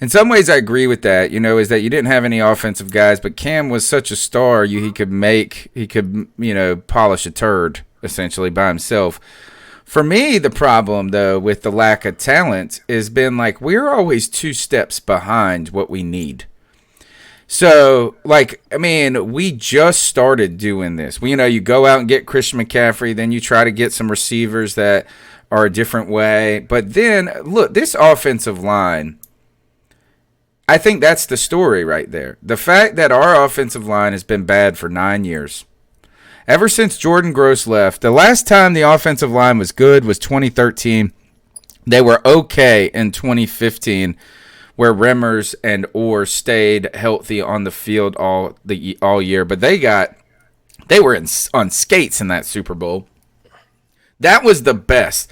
In some ways, I agree with that, you know, is that you didn't have any offensive guys, but Cam was such a star, he could, you know, polish a turd, essentially, by himself. For me, the problem, though, with the lack of talent has been, like, we're always 2 steps behind what we need. So, like, I mean, we just started doing this. You know, you go out and get Christian McCaffrey, then you try to get some receivers that are a different way. But then, look, this offensive line, I think that's the story right there. The fact that our offensive line has been bad for 9 years. Ever since Jordan Gross left, the last time the offensive line was good was 2013. They were okay in 2015, where Remmers and Orr stayed healthy on the field all year, but they were on skates in that Super Bowl. That was the best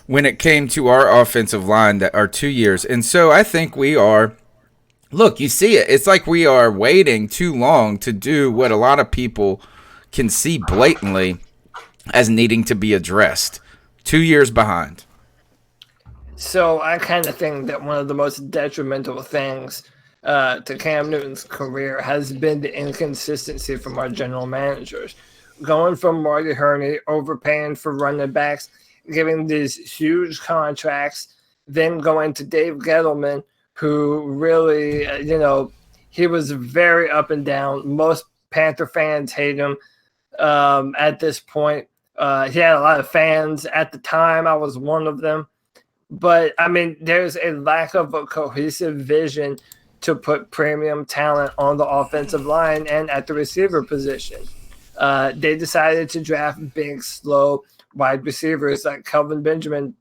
when it came to our offensive line that are 2 years, and so I think we are. Look, you see it. It's like we are waiting too long to do what a lot of people can see blatantly as needing to be addressed. 2 years behind.
So I kind of think that one of the most detrimental things to Cam Newton's career has been the inconsistency from our general managers. Going from Marty Herney, overpaying for running backs, giving these huge contracts, then going to Dave Gettleman, who really, you know, he was very up and down. Most Panther fans hate him at this point. He had a lot of fans at the time. I was one of them. But, I mean, there's a lack of a cohesive vision to put premium talent on the offensive line and at the receiver position. They decided to draft big, slow wide receivers like Kelvin Benjamin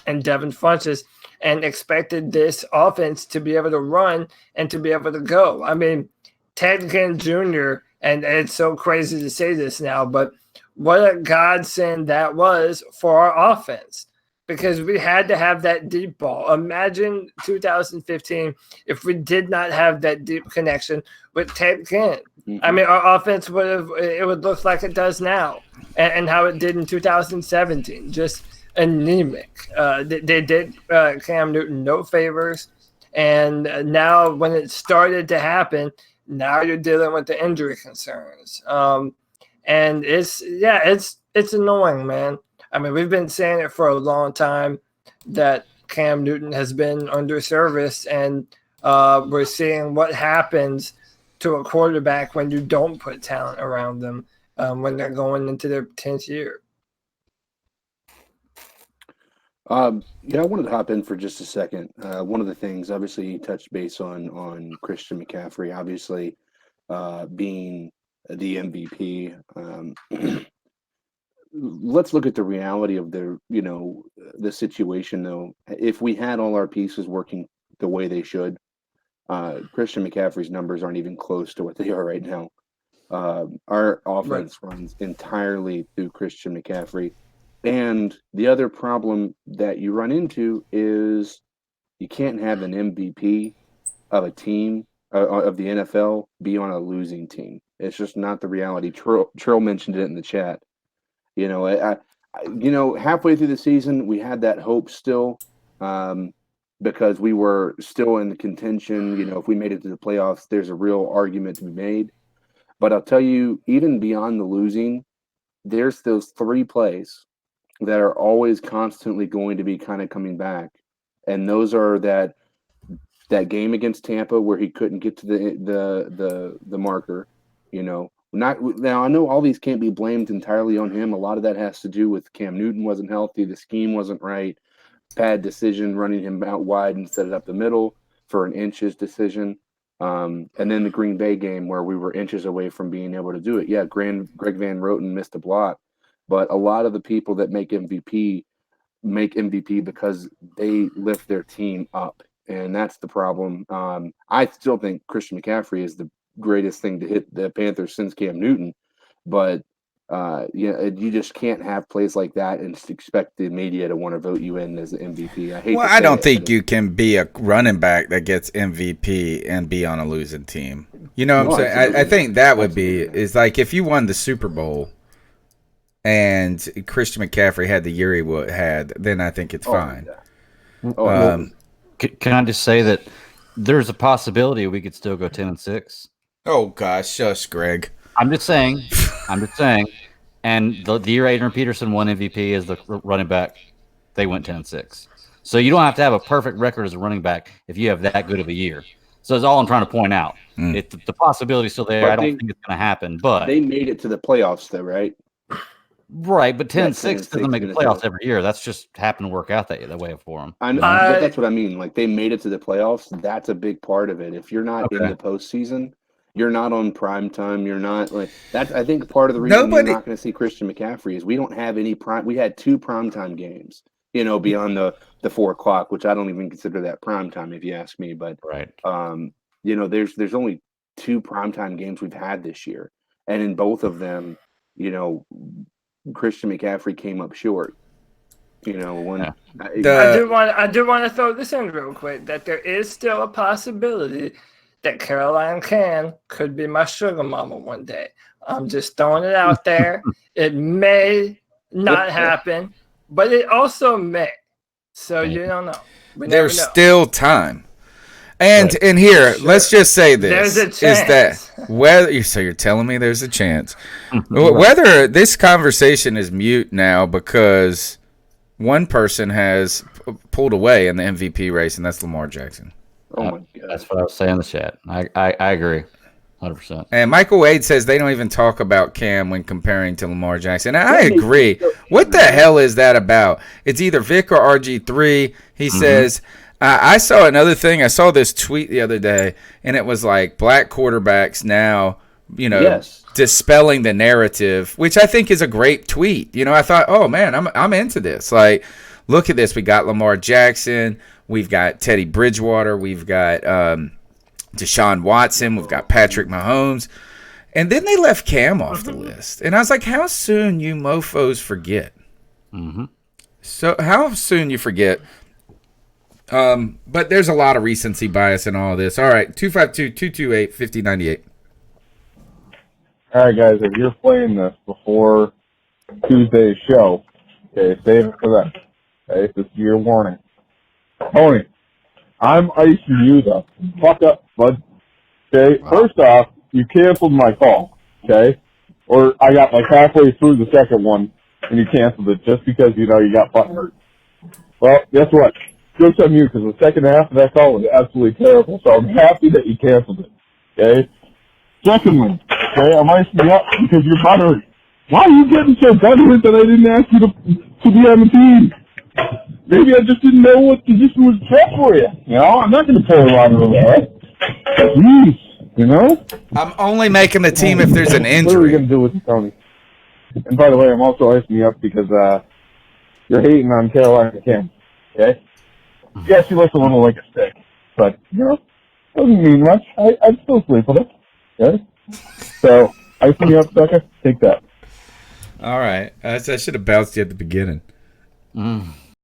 and Devin Funchess and expected this offense to be able to run and to be able to go. I mean, Ted Ginn Jr., and it's so crazy to say this now, but what a godsend that was for our offense. Because we had to have that deep ball. Imagine 2015 if we did not have that deep connection with Ted Ginn. I mean, our offense would look like it does now, and how it did in 2017, just anemic. They did Cam Newton no favors, and now when it started to happen, now you're dealing with the injury concerns, and it's annoying, man. I mean, we've been saying it for a long time that Cam Newton has been underserviced, and we're seeing what happens to a quarterback when you don't put talent around them when they're going into their 10th year.
Yeah, I wanted to hop in for just a second. One of the things, obviously, you touched base on Christian McCaffrey, obviously being the MVP. let's look at the reality of the situation though. If we had all our pieces working the way they should, Christian McCaffrey's numbers aren't even close to what they are right now. Our offense runs entirely through Christian McCaffrey. And the other problem that you run into is you can't have an MVP of a team of the NFL be on a losing team. It's just not the reality. Trill mentioned it in the chat. Halfway through the season, we had that hope still because we were still in the contention. If we made it to the playoffs, there's a real argument to be made. But I'll tell you, even beyond the losing, there's those 3 plays that are always constantly going to be kind of coming back. And those are that game against Tampa where he couldn't get to the marker, Now I know all these can't be blamed entirely on him. A lot of that has to do with Cam Newton wasn't healthy, the scheme wasn't right, bad decision running him out wide instead of up the middle for an inches decision. And then the Green Bay game where we were inches away from being able to do it. Yeah, Greg Van Roten missed a block, but a lot of the people that make MVP because they lift their team up, and that's the problem. I still think Christian McCaffrey is the greatest thing to hit the Panthers since Cam Newton, but you just can't have plays like that and expect the media to want to vote you in as the MVP.
I don't think you can be a running back that gets MVP and be on a losing team. You know what I'm saying? I think that would be is like if you won the Super Bowl and Christian McCaffrey had the year he had, then I think it's fine.
Can I just say that there's a possibility we could still go 10-6?
Oh gosh, shush, Greg.
I'm just saying. And the year Adrian Peterson won MVP as the running back, they went 10-6. So you don't have to have a perfect record as a running back if you have that good of a year. So that's all I'm trying to point out. The possibility is still there. I don't think it's going to happen, but
they made it to the playoffs, though, right?
Right, but 10-6 doesn't make the playoffs every year. That's just happened to work out that way for them.
I know, but that's what I mean. Like they made it to the playoffs. That's a big part of it. If you're not in the postseason, you're not on prime time. You're not like that's. I think part of the reason you're not going to see Christian McCaffrey is we don't have any prime. We had 2 primetime games, beyond the 4 o'clock, which I don't even consider that prime time if you ask me. But there's only 2 primetime games we've had this year, and in both of them, Christian McCaffrey came up short. I
do want to throw this in real quick that there is still a possibility that Caroline could be my sugar mama one day. I'm just throwing it out there. It may not happen, but it also may. So you don't know.
There's still time. And here, let's just say this:
there's a chance.
Is that whether so you're telling me there's a chance whether this conversation is mute now because one person has pulled away in the MVP race, and that's Lamar Jackson.
Oh my God,
that's what I was saying in the chat. I agree, 100%.
And Michael Wade says they don't even talk about Cam when comparing to Lamar Jackson. And I agree. What the hell is that about? It's either Vic or RG3. He says. I saw another thing. I saw this tweet the other day, and it was like black quarterbacks now, dispelling the narrative, which I think is a great tweet. I thought, oh man, I'm into this. Like, look at this. We got Lamar Jackson. We've got Teddy Bridgewater. We've got Deshaun Watson. We've got Patrick Mahomes. And then they left Cam off the list. And I was like, how soon you mofos forget? So how soon you forget? But there's a lot of recency bias in all of this. All right, 252-228-5098.
All right, guys, if you're playing this before Tuesday's show, okay, save it for that. Okay, this is your warning. Tony, I'm icing you the fuck up, bud. Okay, first off, you canceled my call, okay? Or I got like halfway through the second one, and you canceled it just because, you got butt hurt. Well, guess what? Joke's on you, because the second half of that call was absolutely terrible, so I'm happy that you canceled it, okay? Secondly, okay, I'm icing you up because you're butthurt. Why are you getting so butthurt that I didn't ask you to be on the team? Maybe I just didn't know what position was set for you, I'm not going to pull Ron Rivera. Jeez,
I'm only making the team if there's an injury.
What are we going to do with Tony? And by the way, I'm also icing you up because you're hating on Carolina Kim. Okay? Yeah, she looks a little like a stick, but doesn't mean much. I'd still sleep with her. Okay? So icing you up, sucker. Take that.
All right. I should have bounced you at the beginning.
Mm.